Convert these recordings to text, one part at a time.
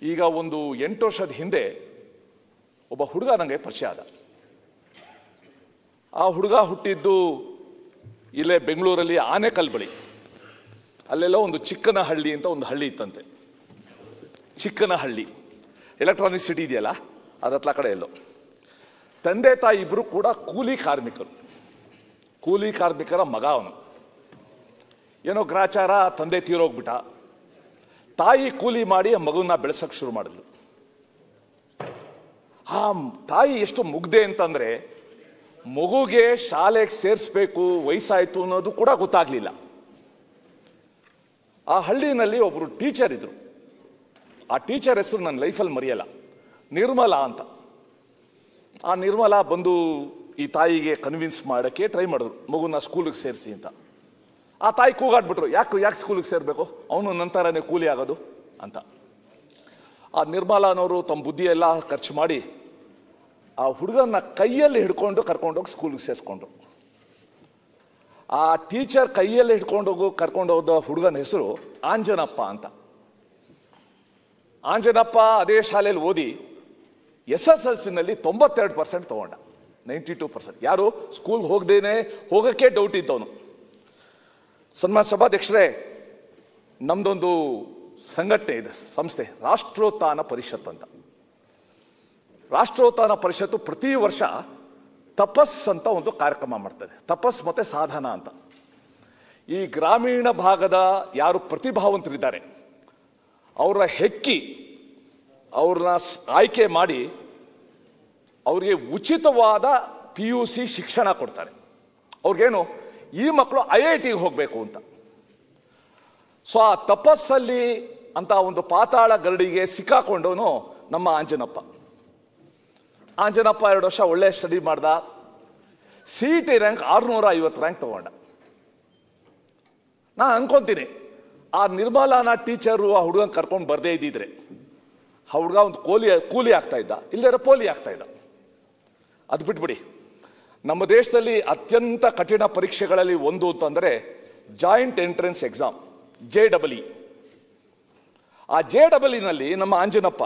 ಈಗ ಒಂದು 8 ವರ್ಷದ ಹಿಂದೆ ಒಬ್ಬ ಹುಡುಗ ನನಗೆ ಪರಿಚಯ ಆದ. ಆ ಹುಡುಗ ಹುಟ್ಟಿದ್ದು ಇಲ್ಲೇ ಬೆಂಗಳೂರಲ್ಲಿ ಆನೆಕಲ್ ಬಳಿ. ಅಲ್ಲೆಲ್ಲ ಒಂದು ಚಿಕ್ಕನಹಳ್ಳಿ ಅಂತ ಒಂದು ಹಳ್ಳಿ ಇತ್ತಂತೆ. ಚಿಕ್ಕನಹಳ್ಳಿ ಎಲೆಕ್ಟ್ರಾನಿಕ್ ಸಿಟಿ ಇದೆಯಲ್ಲ, ಅದತ್ಲ ಕಡೆ ಎಲ್ಲೋ. ತಂದೆ ತಾಯಿ ಇಬ್ಬರು ಕೂಡ ಕೂಲಿ ಕಾರ್ಮಿಕರ ಮಗ ಅವನು. ಏನೋ ಗ್ರಾಚಾರ, ತಂದೆ ತೀರೋಗ್ಬಿಟ್ಟ. ತಾಯಿ ಕೂಲಿ ಮಾಡಿ ಆ ಮಗುವನ್ನ ಬೆಳೆಸಕ್ಕೆ ಶುರು ಮಾಡಿದ್ಲು. ಆ ತಾಯಿ ಎಷ್ಟು ಮುಗ್ದೆ ಅಂತಂದರೆ, ಮಗುಗೆ ಶಾಲೆಗೆ ಸೇರಿಸ್ಬೇಕು ವಯಸ್ಸಾಯಿತು ಅನ್ನೋದು ಕೂಡ ಗೊತ್ತಾಗಲಿಲ್ಲ. ಆ ಹಳ್ಳಿನಲ್ಲಿ ಒಬ್ಬರು ಟೀಚರ್ ಇದ್ರು. ಆ ಟೀಚರ್ ಹೆಸರು ನನ್ನ ಲೈಫಲ್ಲಿ ಮರೆಯಲ್ಲ, ನಿರ್ಮಲಾ ಅಂತ. ಆ ನಿರ್ಮಲಾ ಬಂದು ಈ ತಾಯಿಗೆ ಕನ್ವಿನ್ಸ್ ಮಾಡೋಕ್ಕೆ ಟ್ರೈ ಮಾಡಿದ್ರು, ಮಗುನ ಸ್ಕೂಲಿಗೆ ಸೇರಿಸಿ ಅಂತ. ಆ ತಾಯಿ ಕೂಗಾಡ್ಬಿಟ್ರು, ಯಾಕೆ ಸ್ಕೂಲಿಗೆ ಸೇರಬೇಕು, ಅವನು ನಂತರನೇ ಕೂಲಿ ಆಗೋದು ಅಂತ. ಆ ನಿರ್ಮಲಾನವರು ತಮ್ಮ ಬುದ್ಧಿ ಎಲ್ಲ ಖರ್ಚು ಮಾಡಿ ಆ ಹುಡುಗನ ಕೈಯಲ್ಲಿ ಹಿಡ್ಕೊಂಡು ಕರ್ಕೊಂಡೋಗಿ ಸ್ಕೂಲಿಗೆ ಸೇರಿಸ್ಕೊಂಡ್ರು. ಆ ಟೀಚರ್ ಕೈಯಲ್ಲಿ ಕರ್ಕೊಂಡೋದ ಹುಡುಗನ ಹೆಸರು ಆಂಜನಪ್ಪ ಅಂತ. ಆಂಜನಪ್ಪ ಅದೇ ಶಾಲೆಯಲ್ಲಿ ಓದಿ SSLCನಲ್ಲಿ 92% ತಗೊಂಡ. 92%. ಯಾರು ಸ್ಕೂಲ್ಗೆ ಹೋಗೋಕ್ಕೆ ಡೌಟ್ ಇದ್ದವನು. ಸನ್ಮಾನ್ಯ ಸಭಾಧ್ಯಕ್ಷರೇ, ನಮ್ದೊಂದು ಸಂಘಟನೆ ಇದೆ, ಸಂಸ್ಥೆ, ರಾಷ್ಟ್ರೋತ್ಥಾನ ಪರಿಷತ್ ಅಂತ. ರಾಷ್ಟ್ರೋತ್ಥಾನ ಪರಿಷತ್ತು ಪ್ರತಿ ವರ್ಷ ತಪಸ್ ಅಂತ ಒಂದು ಕಾರ್ಯಕ್ರಮ ಮಾಡ್ತದೆ. ತಪಸ್ ಮತ್ತು ಸಾಧನ ಅಂತ. ಈ ಗ್ರಾಮೀಣ ಭಾಗದ ಯಾರು ಪ್ರತಿಭಾವಂತರಿದ್ದಾರೆ ಅವರ ಹೆಕ್ಕಿ ಅವ್ರನ್ನ ಆಯ್ಕೆ ಮಾಡಿ ಅವ್ರಿಗೆ ಉಚಿತವಾದ PUC ಶಿಕ್ಷಣ ಕೊಡ್ತಾರೆ. ಅವ್ರಿಗೇನು, ಈ ಮಕ್ಕಳು IITಗೆ ಹೋಗಬೇಕು ಅಂತ. ಸೊ ಆ ತಪಸ್ಸಲ್ಲಿ ಅಂತ ಒಂದು ಪಾತಾಳ ಗರಡಿಗೆ ಸಿಕ್ಕಾಕೊಂಡವನು ನಮ್ಮ ಆಂಜನಪ್ಪ. 2 ವರ್ಷ ಒಳ್ಳೆ ಸ್ಟಡಿ ಮಾಡ್ದ. CET ರ್ಯಾಂಕ್ 650 ರ್ಯಾಂಕ್ ತಗೊಂಡ. ನಾನು ಅನ್ಕೊಂತೀನಿ, ಆ ನಿರ್ಮಲಾನ ಟೀಚರು ಆ ಹುಡುಗನ ಕರ್ಕೊಂಡು ಬರದೇ ಇದ್ದಿದ್ರೆ ಆ ಹುಡುಗ ಒಂದು ಕೂಲಿ ಆಗ್ತಾ ಇದ್ದ, ಇಲ್ಲದೇ ಪೋಲಿ ಆಗ್ತಾ ಇದ್ದ. ಅದು ಬಿಟ್ಬಿಡಿ. ನಮ್ಮ ದೇಶದಲ್ಲಿ ಅತ್ಯಂತ ಕಠಿಣ ಪರೀಕ್ಷೆಗಳಲ್ಲಿ ಒಂದು ಅಂತಂದರೆ ಜಾಯಿಂಟ್ ಎಂಟ್ರೆನ್ಸ್ ಎಕ್ಸಾಮ್, JEE. ಆ JEEನಲ್ಲಿ ನಮ್ಮ ಆಂಜನಪ್ಪ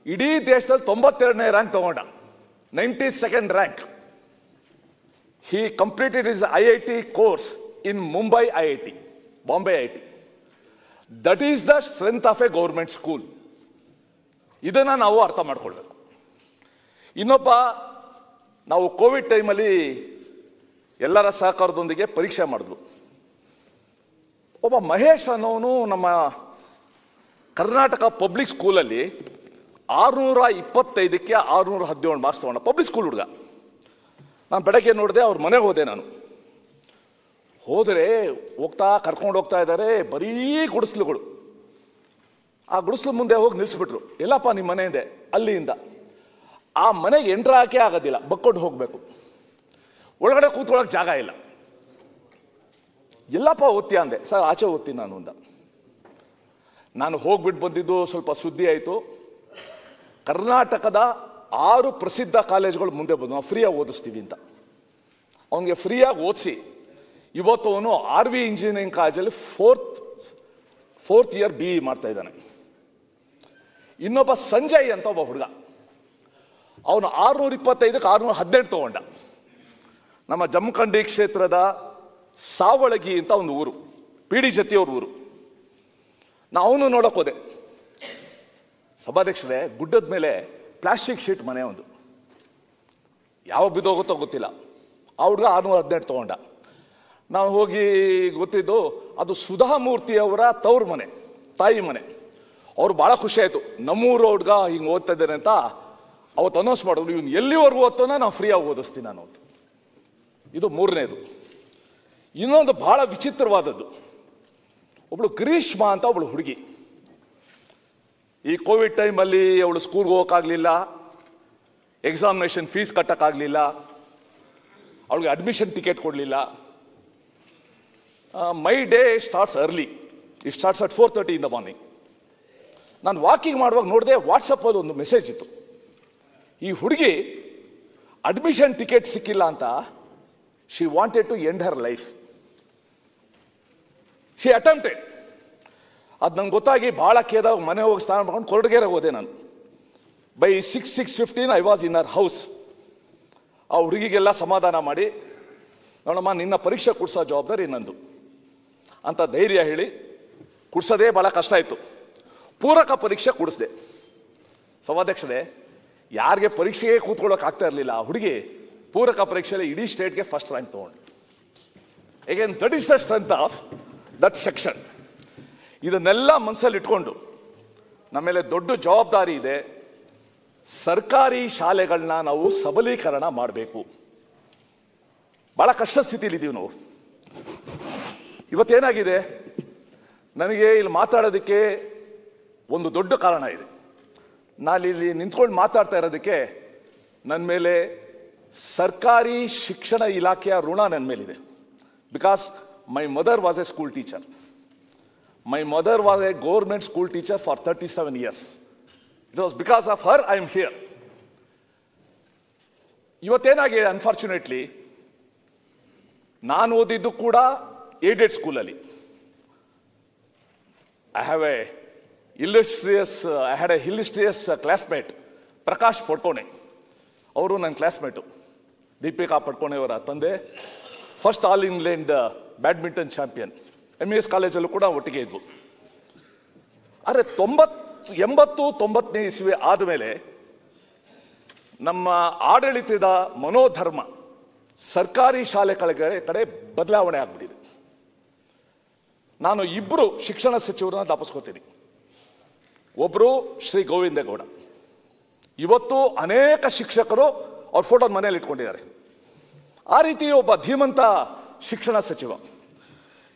ಇಡೀ ದೇಶದಲ್ಲಿ 92ನೇ ರ್ಯಾಂಕ್ ತಗೊಂಡ, 92nd rank. He completed his IIT course in Mumbai IIT, Bombay IIT. That is the strength of A government school. ಇದನ್ನು ನಾವು ಅರ್ಥ ಮಾಡ್ಕೊಳ್ಬೇಕು. ಇನ್ನೊಬ್ಬ, ನಾವು ಕೋವಿಡ್ ಟೈಮಲ್ಲಿ ಎಲ್ಲರ ಸಹಕಾರದೊಂದಿಗೆ ಪರೀಕ್ಷೆ ಮಾಡಿದ್ವು. ಒಬ್ಬ ಮಹೇಶ್ ಅನ್ನೋನು ನಮ್ಮ ಕರ್ನಾಟಕ ಪಬ್ಲಿಕ್ ಸ್ಕೂಲಲ್ಲಿ 625ಕ್ಕೆ 617 ಮಾರ್ಕ್ಸ್ ತೊಗೊಂಡ. ಪಬ್ಲಿಕ್ ಸ್ಕೂಲ್ ಹುಡುಗ. ನಾನು ಬೆಳಗ್ಗೆ ನೋಡಿದೆ, ಅವ್ರ ಮನೆಗೆ ಹೋದೆ. ನಾನು ಹೋದರೆ ಕರ್ಕೊಂಡು ಹೋಗ್ತಾ ಇದ್ದಾರೆ, ಬರೀ ಗುಡಿಸ್ಲುಗಳು. ಆ ಗುಡಿಸ್ಲು ಮುಂದೆ ಹೋಗಿ ನಿಲ್ಲಿಸ್ಬಿಟ್ರು. ಎಲ್ಲಪ್ಪ ನಿಮ್ಮ ಮನೆ ಇದೆ? ಅಲ್ಲಿಂದ. ಆ ಮನೆಗೆ ಎಂಟ್ರ್ ಹಾಕೇ ಆಗೋದಿಲ್ಲ, ಬಕ್ಕೊಂಡು ಹೋಗಬೇಕು. ಒಳಗಡೆ ಕೂತ್ಕೊಳ್ಳೋಕೆ ಜಾಗ ಇಲ್ಲ. ಎಲ್ಲಪ್ಪ ಓದ್ತೀಯ ಅಂದೆ. ಸರ್ ಆಚೆ ಓದ್ತೀನಿ ನಾನು ಅಂದ. ನಾನು ಹೋಗ್ಬಿಟ್ಟು ಬಂದಿದ್ದು ಸ್ವಲ್ಪ ಸುದ್ದಿ ಆಯಿತು. ಕರ್ನಾಟಕದ 6 ಪ್ರಸಿದ್ಧ ಕಾಲೇಜುಗಳು ಮುಂದೆ ಬಂದು ನಾವು ಫ್ರೀಯಾಗಿ ಓದಿಸ್ತೀವಿ ಅಂತ. ಅವನಿಗೆ ಫ್ರೀಯಾಗಿ ಓದಿಸಿ ಇವತ್ತು ಅವನು RV ಇಂಜಿನಿಯರಿಂಗ್ ಕಾಲೇಜಲ್ಲಿ ಫೋರ್ತ್ ಇಯರ್ BE ಮಾಡ್ತಾ ಇದ್ದಾನೆ. ಇನ್ನೊಬ್ಬ ಸಂಜಯ್ ಅಂತ ಒಬ್ಬ ಹುಡುಗ, ಅವನು 625ಕ್ಕೆ 618 ತಗೊಂಡ. ನಮ್ಮ ಜಮಖಂಡಿ ಕ್ಷೇತ್ರದ ಸಾವಳಗಿ ಅಂತ ಒಂದು ಊರು, PD ಜತಿಯವ್ರ ಊರು. ಅವನು ನೋಡೋಕೆ ಹೋದೆ. ಸಭಾಧ್ಯಕ್ಷರೇ, ಗುಡ್ಡದ ಮೇಲೆ ಪ್ಲಾಸ್ಟಿಕ್ ಶೀಟ್ ಮನೆ ಒಂದು, ಯಾವ ಬಿದ್ದೋಗುತ್ತೋ ಗೊತ್ತಿಲ್ಲ. ಆ ಹುಡುಗ 618 ತಗೊಂಡ. ನಾವು ಹೋಗಿ ಗೊತ್ತಿದ್ದು ಅದು ಸುಧಾಮೂರ್ತಿಯವರ ತವ್ರ ಮನೆ, ತಾಯಿ ಮನೆ. ಅವ್ರು ಭಾಳ ಖುಷಿ ಆಯಿತು, ನಮ್ಮೂರು ಹುಡುಗ ಹಿಂಗೆ ಓದ್ತಾ ಇದ್ದೇನೆ ಅಂತ. ಅವತ್ತು ಅನೌನ್ಸ್ ಮಾಡಿದ್ರು, ಇವನು ಎಲ್ಲಿವರೆಗೂ ಓದ್ತಾನೋ ನಾವು ಫ್ರೀಯಾಗಿ ಓದಿಸ್ತೀನಿ ನಾನು ಅಂತ. ಇದು 3ನೇದು. ಇನ್ನೊಂದು ಭಾಳ ವಿಚಿತ್ರವಾದದ್ದು, ಒಬ್ಳು ಗ್ರೀಷ್ಮಾ ಅಂತ ಒಬ್ಳು ಹುಡುಗಿ. ಈ ಕೋವಿಡ್ ಟೈಮಲ್ಲಿ ಅವಳು ಸ್ಕೂಲ್ಗೆ ಹೋಗೋಕ್ಕಾಗಲಿಲ್ಲ, ಎಕ್ಸಾಮಿನೇಷನ್ ಫೀಸ್ ಕಟ್ಟೋಕ್ಕಾಗಲಿಲ್ಲ, ಅವಳಿಗೆ ಅಡ್ಮಿಷನ್ ಟಿಕೆಟ್ ಕೊಡಲಿಲ್ಲ. My day starts early, it starts at 4:30 in the morning. ನಾನು ವಾಕಿಂಗ್ ಮಾಡುವಾಗ ನೋಡಿದೆ, ವಾಟ್ಸಪ್ಪಲ್ಲಿ ಒಂದು ಮೆಸೇಜ್ ಇತ್ತು. ಈ ಹುಡುಗಿ ಅಡ್ಮಿಷನ್ ಟಿಕೆಟ್ ಸಿಕ್ಕಿಲ್ಲ ಅಂತ, she wanted to end her life. She attempted. ಅದು ನಂಗೆ ಗೊತ್ತಾಗಿ ಭಾಳ ಕೇದಾಗ ಮನೆ ಹೋಗಿ ಸ್ನಾನ ಮಾಡ್ಕೊಂಡು ಕೊರಟಗೆರೆಗೆ ಹೋದೆ ನಾನು. By 6:15 I was in our house. ಆ ಹುಡುಗಿಗೆಲ್ಲ ಸಮಾಧಾನ ಮಾಡಿ, ನೋಡಮ್ಮ ನಿನ್ನ ಪರೀಕ್ಷೆ ಕೊಡಿಸೋ ಜವಾಬ್ದಾರಿ ನಂದು ಅಂತ ಧೈರ್ಯ ಹೇಳಿ ಕೊಡಿಸೋದೇ ಭಾಳ ಕಷ್ಟ ಆಯಿತು. ಪೂರಕ ಪರೀಕ್ಷೆ ಕೊಡಿಸ್ದೆ. ಸಭಾಧ್ಯಕ್ಷರೇ, ಯಾರಿಗೆ ಪರೀಕ್ಷೆಗೆ ಕೂತ್ಕೊಳ್ಳೋಕೆ ಆಗ್ತಾ ಇರಲಿಲ್ಲ, ಆ ಹುಡುಗಿ ಪೂರಕ ಪರೀಕ್ಷೆಯಲ್ಲಿ ಇಡೀ ಸ್ಟೇಟ್ಗೆ ಫಸ್ಟ್ ರ್ಯಾಂಕ್ ತೊಗೊಂಡು. ಏಕೆಂದ್ರೆ that is the strength of that section. ಇದನ್ನೆಲ್ಲ ಮನಸ್ಸಲ್ಲಿ ಇಟ್ಕೊಂಡು ನಮ್ಮ ಮೇಲೆ ದೊಡ್ಡ ಜವಾಬ್ದಾರಿ ಇದೆ. ಸರ್ಕಾರಿ ಶಾಲೆಗಳನ್ನ ನಾವು ಸಬಲೀಕರಣ ಮಾಡಬೇಕು. ಭಾಳ ಕಷ್ಟ ಸ್ಥಿತಿಲಿದ್ದೀವಿ ನಾವು. ಇವತ್ತೇನಾಗಿದೆ, ನನಗೆ ಇಲ್ಲಿ ಮಾತಾಡೋದಕ್ಕೆ ಒಂದು ದೊಡ್ಡ ಕಾರಣ ಇದೆ. ನಾನು ಇಲ್ಲಿ ನಿಂತ್ಕೊಂಡು ಮಾತಾಡ್ತಾ ಇರೋದಕ್ಕೆ ನನ್ನ ಮೇಲೆ ಸರ್ಕಾರಿ ಶಿಕ್ಷಣ ಇಲಾಖೆಯ ಋಣ ನನ್ನ ಮೇಲಿದೆ. Because my mother was a school teacher. My mother was a government school teacher for 37 years. It was because of her I am here. ಇವತ್ತೇನಾಗಿದೆ, ಅನ್ಫಾರ್ಚುನೇಟ್ಲಿ ನಾನು ಓದಿದ್ದು ಕೂಡ ಏಡೆಡ್ ಸ್ಕೂಲಲ್ಲಿ. I had a illustrious classmate, Prakash Padukone. ಅವರು ನನ್ನ classmate. Deepika Padukone ಅವರ ತಂದೆ first all England badminton champion. MES ಕಾಲೇಜಲ್ಲೂ ಕೂಡ ಒಟ್ಟಿಗೆ ಇದ್ವು. ಆದರೆ 80-90 ಇಸ್ವಿ ಆದಮೇಲೆ ನಮ್ಮ ಆಡಳಿತದ ಮನೋಧರ್ಮ ಸರ್ಕಾರಿ ಶಾಲೆಗಳ ಕಡೆ ಬದಲಾವಣೆ ಆಗ್ಬಿಟ್ಟಿದೆ. ನಾನು ಇಬ್ಬರು ಶಿಕ್ಷಣ ಸಚಿವರನ್ನ ತಪ್ಪಿಸ್ಕೋತೀನಿ. ಒಬ್ಬರು ಶ್ರೀ ಗೋವಿಂದೇಗೌಡ. ಇವತ್ತು ಅನೇಕ ಶಿಕ್ಷಕರು ಅವ್ರ ಫೋಟೋ ಮನೆಯಲ್ಲಿ ಇಟ್ಕೊಂಡಿದ್ದಾರೆ. ಆ ರೀತಿ ಒಬ್ಬ ಧೀಮಂತ ಶಿಕ್ಷಣ ಸಚಿವ.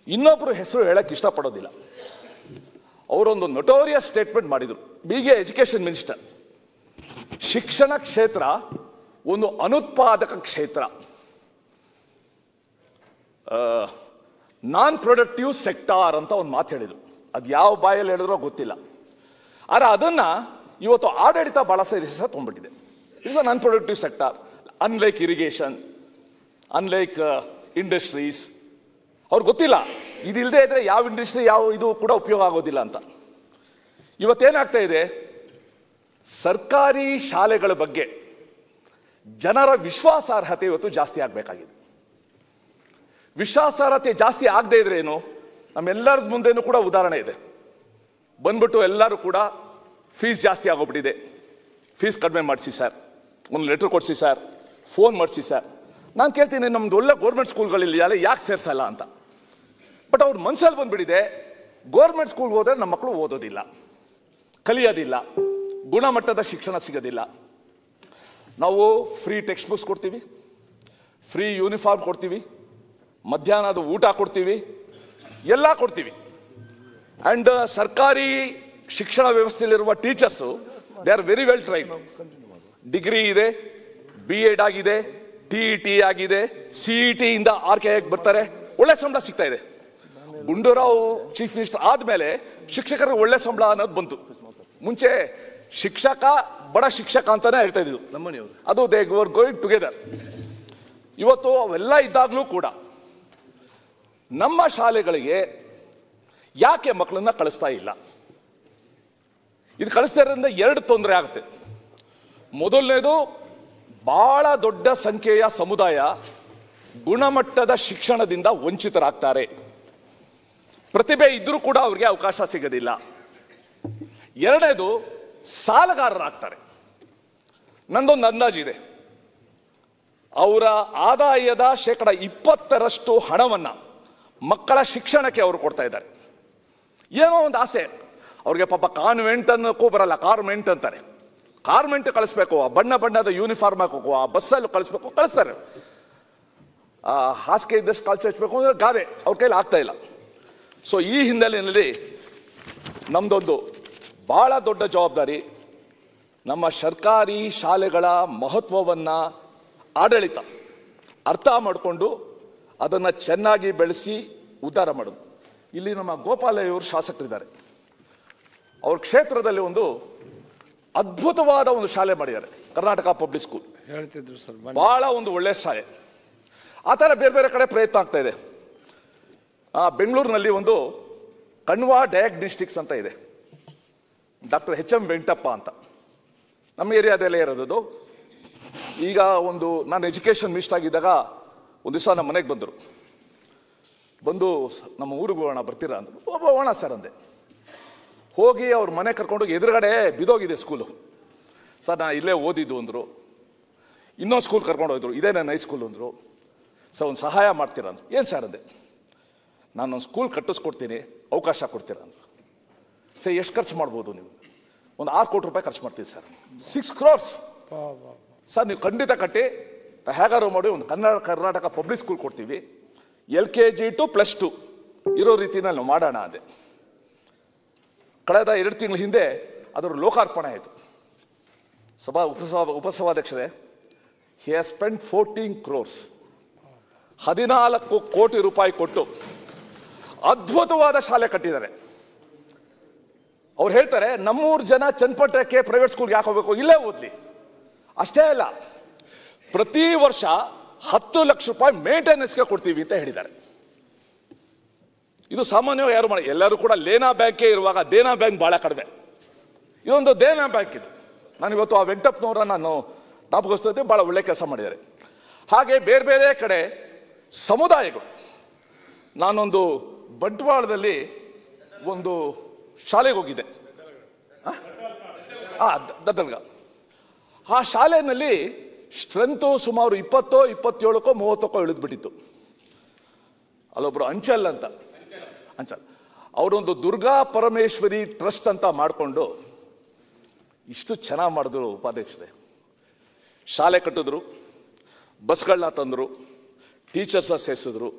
ಇನ್ನೊಬ್ಬರು ಹೆಸರು ಹೇಳಕ್ಕೆ ಇಷ್ಟಪಡೋದಿಲ್ಲ. ಅವರೊಂದು ನೊಟೋರಿಯಸ್ ಸ್ಟೇಟ್ಮೆಂಟ್ ಮಾಡಿದರು. ಬಿಗೆ ಎಜುಕೇಷನ್ ಮಿನಿಸ್ಟರ್, ಶಿಕ್ಷಣ ಕ್ಷೇತ್ರ ಒಂದು ಅನುತ್ಪಾದಕ ಕ್ಷೇತ್ರ, ನಾನ್ ಪ್ರೊಡಕ್ಟಿವ್ ಸೆಕ್ಟಾರ್ ಅಂತ ಒಂದು ಮಾತು ಹೇಳಿದರು. ಅದು ಯಾವ ಬಾಯಲ್ಲಿ ಹೇಳಿದ್ರೋ ಗೊತ್ತಿಲ್ಲ. ಆದರೆ ಅದನ್ನು ಇವತ್ತು ಆಡಳಿತ ಭಾಳ ಸೀರಿಯಸ್ ತೊಗೊಂಡ್ಬಿಟ್ಟಿದೆ. It's a non productive sector, unlike irrigation, unlike industries. ಅವ್ರಿಗೆ ಗೊತ್ತಿಲ್ಲ ಇದಿಲ್ಲದೆ ಇದ್ರೆ ಯಾವ ಇಂಡಸ್ಟ್ರಿ ಯಾವ ಇದು ಕೂಡ ಉಪಯೋಗ ಆಗೋದಿಲ್ಲ ಅಂತ. ಇವತ್ತೇನಾಗ್ತಾ ಇದೆ, ಸರ್ಕಾರಿ ಶಾಲೆಗಳ ಬಗ್ಗೆ ಜನರ ವಿಶ್ವಾಸಾರ್ಹತೆ ಇವತ್ತು ಜಾಸ್ತಿ ಆಗಬೇಕಾಗಿದೆ. ವಿಶ್ವಾಸಾರ್ಹತೆ ಜಾಸ್ತಿ ಆಗದೆ ಇದ್ರೆ ಏನು, ನಮ್ಮೆಲ್ಲರ ಮುಂದೆನೂ ಕೂಡ ಉದಾಹರಣೆ ಇದೆ. ಬಂದ್ಬಿಟ್ಟು ಎಲ್ಲರೂ ಕೂಡ ಫೀಸ್ ಜಾಸ್ತಿ ಆಗೋಗ್ಬಿಟ್ಟಿದೆ, ಫೀಸ್ ಕಡಿಮೆ ಮಾಡಿಸಿ ಸರ್, ಒಂದು ಲೆಟ್ರ್ ಕೊಡಿಸಿ ಸರ್, ಫೋನ್ ಮಾಡಿಸಿ ಸರ್. ನಾನು ಕೇಳ್ತೀನಿ, ನಮ್ದು ಒಳ್ಳೆ ಗೌರ್ಮೆಂಟ್ ಸ್ಕೂಲ್ಗಳಿಲ್ಲ, ಯಾಕೆ ಸೇರಿಸಲ್ಲ ಅಂತ. ಬಟ್ ಅವ್ರ ಮನಸ್ಸಲ್ಲಿ ಬಂದ್ಬಿಟ್ಟಿದೆ, ಗೌರ್ಮೆಂಟ್ ಸ್ಕೂಲ್ಗೆ ಹೋದರೆ ನಮ್ಮ ಮಕ್ಕಳು ಓದೋದಿಲ್ಲ, ಕಲಿಯೋದಿಲ್ಲ, ಗುಣಮಟ್ಟದ ಶಿಕ್ಷಣ ಸಿಗೋದಿಲ್ಲ. ನಾವು ಫ್ರೀ ಟೆಕ್ಸ್ಟ್ ಬುಕ್ಸ್ ಕೊಡ್ತೀವಿ, ಫ್ರೀ ಯೂನಿಫಾರ್ಮ್ ಕೊಡ್ತೀವಿ, ಮಧ್ಯಾಹ್ನದ ಊಟ ಕೊಡ್ತೀವಿ, ಎಲ್ಲ ಕೊಡ್ತೀವಿ. ಆ್ಯಂಡ್ ಸರ್ಕಾರಿ ಶಿಕ್ಷಣ ವ್ಯವಸ್ಥೆಯಲ್ಲಿರುವ teachers they are very well trained. Degree ಇದೆ, BEd ಆಗಿದೆ, TET ಆಗಿದೆ, CET ಇಂದ RK ಬರ್ತಾರೆ, ಒಳ್ಳೆ ಸಂಬಳ ಸಿಗ್ತಾ ಇದೆ. ಗುಂಡೂರಾವ್ ಚೀಫ್ ಮಿನಿಸ್ಟರ್ ಆದಮೇಲೆ ಶಿಕ್ಷಕರಿಗೆ ಒಳ್ಳೆ ಸಂಬಳ ಅನ್ನೋದು ಬಂತು. ಮುಂಚೆ ಶಿಕ್ಷಕ ಬಡ ಶಿಕ್ಷಕ ಅಂತಾನೆ ಹೇಳ್ತಾ ಇದ್ದು, ಅದು ದೇ ವರ್ ಗೋಯಿಂಗ್ ಟುಗೆದರ್. ಇವತ್ತು ಅವೆಲ್ಲ ಇದ್ದಾಗಲೂ ಕೂಡ ನಮ್ಮ ಶಾಲೆಗಳಿಗೆ ಯಾಕೆ ಮಕ್ಕಳನ್ನ ಕಳಿಸ್ತಾ ಇಲ್ಲ? ಇದು ಕಳಿಸ್ತಾ ಇರೋದ್ರಿಂದ ಎರಡು ತೊಂದರೆ ಆಗುತ್ತೆ. ಮೊದಲನೇದು, ಬಹಳ ದೊಡ್ಡ ಸಂಖ್ಯೆಯ ಸಮುದಾಯ ಗುಣಮಟ್ಟದ ಶಿಕ್ಷಣದಿಂದ ವಂಚಿತರಾಗ್ತಾರೆ. ಪ್ರತಿಭೆ ಇದ್ರೂ ಕೂಡ ಅವ್ರಿಗೆ ಅವಕಾಶ ಸಿಗೋದಿಲ್ಲ. ಎರಡನೇದು, ಸಾಲಗಾರರಾಗ್ತಾರೆ. ನಂದೊಂದು ಅಂದಾಜಿದೆ, ಅವರ ಆದಾಯದ 20% ಹಣವನ್ನು ಮಕ್ಕಳ ಶಿಕ್ಷಣಕ್ಕೆ ಅವರು ಕೊಡ್ತಾ ಇದ್ದಾರೆ. ಏನೋ ಒಂದು ಆಸೆ ಅವ್ರಿಗೆ, ಪಾಪ ಕಾನ್ವೆಂಟ್ ಅನ್ನೋಕ್ಕೂ ಬರಲ್ಲ, ಕಾರ್ಮೆಂಟ್ ಅಂತಾರೆ. ಕಾರ್ಮೆಂಟ್ ಕಳಿಸ್ಬೇಕು, ಬಣ್ಣ ಬಣ್ಣದ ಯೂನಿಫಾರ್ಮ್ ಹಾಕೋಕು, ಆ ಬಸ್ಸಲ್ಲಿ ಕಳಿಸ್ಬೇಕು, ಕಳಿಸ್ತಾರೆ. ಹಾಸಿಗೆ ಇದ್ದಷ್ಟು ಕಾಲು ಚಾಚಬೇಕು ಅಂದರೆ ಗಾದೆ ಅವ್ರ ಕೈಲಿ ಆಗ್ತಾ ಇಲ್ಲ. ಸೊ ಈ ಹಿನ್ನೆಲೆಯಲ್ಲಿ ನಮ್ಮದೊಂದು ಭಾಳ ದೊಡ್ಡ ಜವಾಬ್ದಾರಿ, ನಮ್ಮ ಸರ್ಕಾರಿ ಶಾಲೆಗಳ ಮಹತ್ವವನ್ನು ಆಡಳಿತ ಅರ್ಥ ಮಾಡಿಕೊಂಡು ಅದನ್ನು ಚೆನ್ನಾಗಿ ಬೆಳೆಸಿ ಉದ್ಧಾರ ಮಾಡೋದು. ಇಲ್ಲಿ ನಮ್ಮ ಗೋಪಾಲಯ್ಯವರು ಶಾಸಕರಿದ್ದಾರೆ. ಅವ್ರ ಕ್ಷೇತ್ರದಲ್ಲಿ ಒಂದು ಅದ್ಭುತವಾದ ಒಂದು ಶಾಲೆ ಮಾಡಿದ್ದಾರೆ, ಕರ್ನಾಟಕ ಪಬ್ಲಿಕ್ ಸ್ಕೂಲ್. ಹೇಳ್ತಿದ್ರು ಸರ್, ಭಾಳ ಒಂದು ಒಳ್ಳೆಯ ಶಾಲೆ. ಆ ಥರ ಬೇರೆ ಬೇರೆ ಕಡೆ ಪ್ರಯತ್ನ ಆಗ್ತಾ ಇದೆ. ಬೆಂಗಳೂರಿನಲ್ಲಿ ಒಂದು ಕಣ್ವಾ ಡಯಾಗ್ನಿಸ್ಟಿಕ್ಸ್ ಅಂತ ಇದೆ, ಡಾಕ್ಟರ್ ಎಚ್ ಎಂ ವೆಂಕಟಪ್ಪ ಅಂತ, ನಮ್ಮ ಏರಿಯಾದಲ್ಲೇ ಇರೋದು. ಈಗ ನಾನು ಎಜುಕೇಷನ್ ಮಿನಿಸ್ಟರ್ ಆಗಿದ್ದಾಗ ಒಂದು ದಿವಸ ನಮ್ಮ ಮನೆಗೆ ಬಂದು ನಮ್ಮ ಊರಿಗೆ ಹೋಗೋಣ ಬರ್ತೀರಾ ಅಂದರು. ಹೋಗೋಣ ಸರ್ ಅಂದೆ. ಹೋಗಿ ಅವ್ರ ಮನೆ ಕರ್ಕೊಂಡೋಗಿ ಎದುರುಗಡೆ ಬಿದೋಗಿದೆ ಸ್ಕೂಲು. ಸರ್ ನಾನು ಇಲ್ಲೇ ಓದಿದ್ದು ಅಂದರು. ಇನ್ನೊಂದು ಸ್ಕೂಲ್ ಕರ್ಕೊಂಡು ಹೋದ್ರು, ಇದೇ ನನ್ನ ಹೈಸ್ಕೂಲ್ ಅಂದರು. ಸರ್ ಒಂದು ಸಹಾಯ ಮಾಡ್ತೀರಾ ಅಂದರು. ಏನು ಸರ್ ಅಂದೆ. ನಾನೊಂದು ಸ್ಕೂಲ್ ಕಟ್ಟಿಸ್ಕೊಡ್ತೀನಿ, ಅವಕಾಶ ಕೊಡ್ತೀರಾ ಅಂದರು. ಸರ್ ಎಷ್ಟು ಖರ್ಚು ಮಾಡ್ಬೋದು ನೀವು? ಒಂದು 6 ಕೋಟಿ ರೂಪಾಯಿ ಖರ್ಚು ಮಾಡ್ತೀವಿ ಸರ್. 6 crores ಸರ್, ನೀವು ಖಂಡಿತ ಕಟ್ಟಿ ಹೇಗಾರು ಮಾಡಿ ಒಂದು ಕರ್ನಾಟಕ ಪಬ್ಲಿಕ್ ಸ್ಕೂಲ್ ಕೊಡ್ತೀವಿ, LKG to +2 ಇರೋ ರೀತಿಯಲ್ಲಿ ನಾವು ಮಾಡೋಣ ಅಂದೆ. ಕಳೆದ 2 ತಿಂಗಳ ಹಿಂದೆ ಅದರ ಲೋಕಾರ್ಪಣೆ ಆಯಿತು. ಉಪಸಭಾಧ್ಯಕ್ಷರೇ, ಹಿ ಹ್ಯಾಸ್ ಸ್ಪೆಂಡ್ 14 crores, 14 ಕೋಟಿ ರೂಪಾಯಿ ಕೊಟ್ಟು ಅದ್ಭುತವಾದ ಶಾಲೆ ಕಟ್ಟಿದ್ದಾರೆ. ಅವ್ರು ಹೇಳ್ತಾರೆ, ನಮ್ಮೂರು ಜನ ಚನ್ನಪಟ್ಟಣಕ್ಕೆ ಪ್ರೈವೇಟ್ ಸ್ಕೂಲ್ಗೆ ಯಾಕೆ ಹೋಗ್ಬೇಕು, ಇಲ್ಲೇ ಓದ್ಲಿ. ಅಷ್ಟೇ ಅಲ್ಲ, ಪ್ರತಿ ವರ್ಷ 10 ಲಕ್ಷ ರೂಪಾಯಿ ಮೇಂಟೆನೆನ್ಸ್ಗೆ ಕೊಡ್ತೀವಿ ಅಂತ ಹೇಳಿದ್ದಾರೆ. ಇದು ಸಾಮಾನ್ಯವಾಗಿ ಯಾರು ಮಾಡಿ, ಎಲ್ಲರೂ ಕೂಡ ಲೇನಾ ಬ್ಯಾಂಕೇ ಇರುವಾಗ ದೇನಾ ಬ್ಯಾಂಕ್ ಬಹಳ ಕಡಿಮೆ. ಇದೊಂದು ದೇನಾ ಬ್ಯಾಂಕ್ ಇದು. ನಾನು ಇವತ್ತು ಆ ವೆಂಕಟಪ್ಪನವರ ನಾನು ಜ್ಞಾಪಕಿಸ್ತಿದ್ದೆ, ಬಹಳ ಒಳ್ಳೆ ಕೆಲಸ ಮಾಡಿದ್ದಾರೆ. ಹಾಗೆ ಬೇರೆ ಬೇರೆ ಕಡೆ ಸಮುದಾಯಗಳು, ನಾನೊಂದು ಬಂಟ್ವಾಳದಲ್ಲಿ ಒಂದು ಶಾಲೆಗೆ ಹೋಗಿದ್ದೆ, ದತ್ತಲ್ಗ. ಆ ಶಾಲೆಯಲ್ಲಿ ಸ್ಟ್ರೆಂತು ಸುಮಾರು 20, 27, 30 ಇಳಿದ್ಬಿಟ್ಟಿತ್ತು. ಅಲ್ಲೊಬ್ರು ಅಂಚಲ್ ಅವರೊಂದು ದುರ್ಗಾ ಪರಮೇಶ್ವರಿ ಟ್ರಸ್ಟ್ ಅಂತ ಮಾಡಿಕೊಂಡು ಇಷ್ಟು ಚೆನ್ನಾಗಿ ಮಾಡಿದ್ರು ಉಪಾಧ್ಯಕ್ಷರೇ. ಶಾಲೆ ಕಟ್ಟಿದ್ರು, ಬಸ್ಗಳನ್ನ ತಂದರು, ಟೀಚರ್ಸ ಸೇರಿಸಿದ್ರು.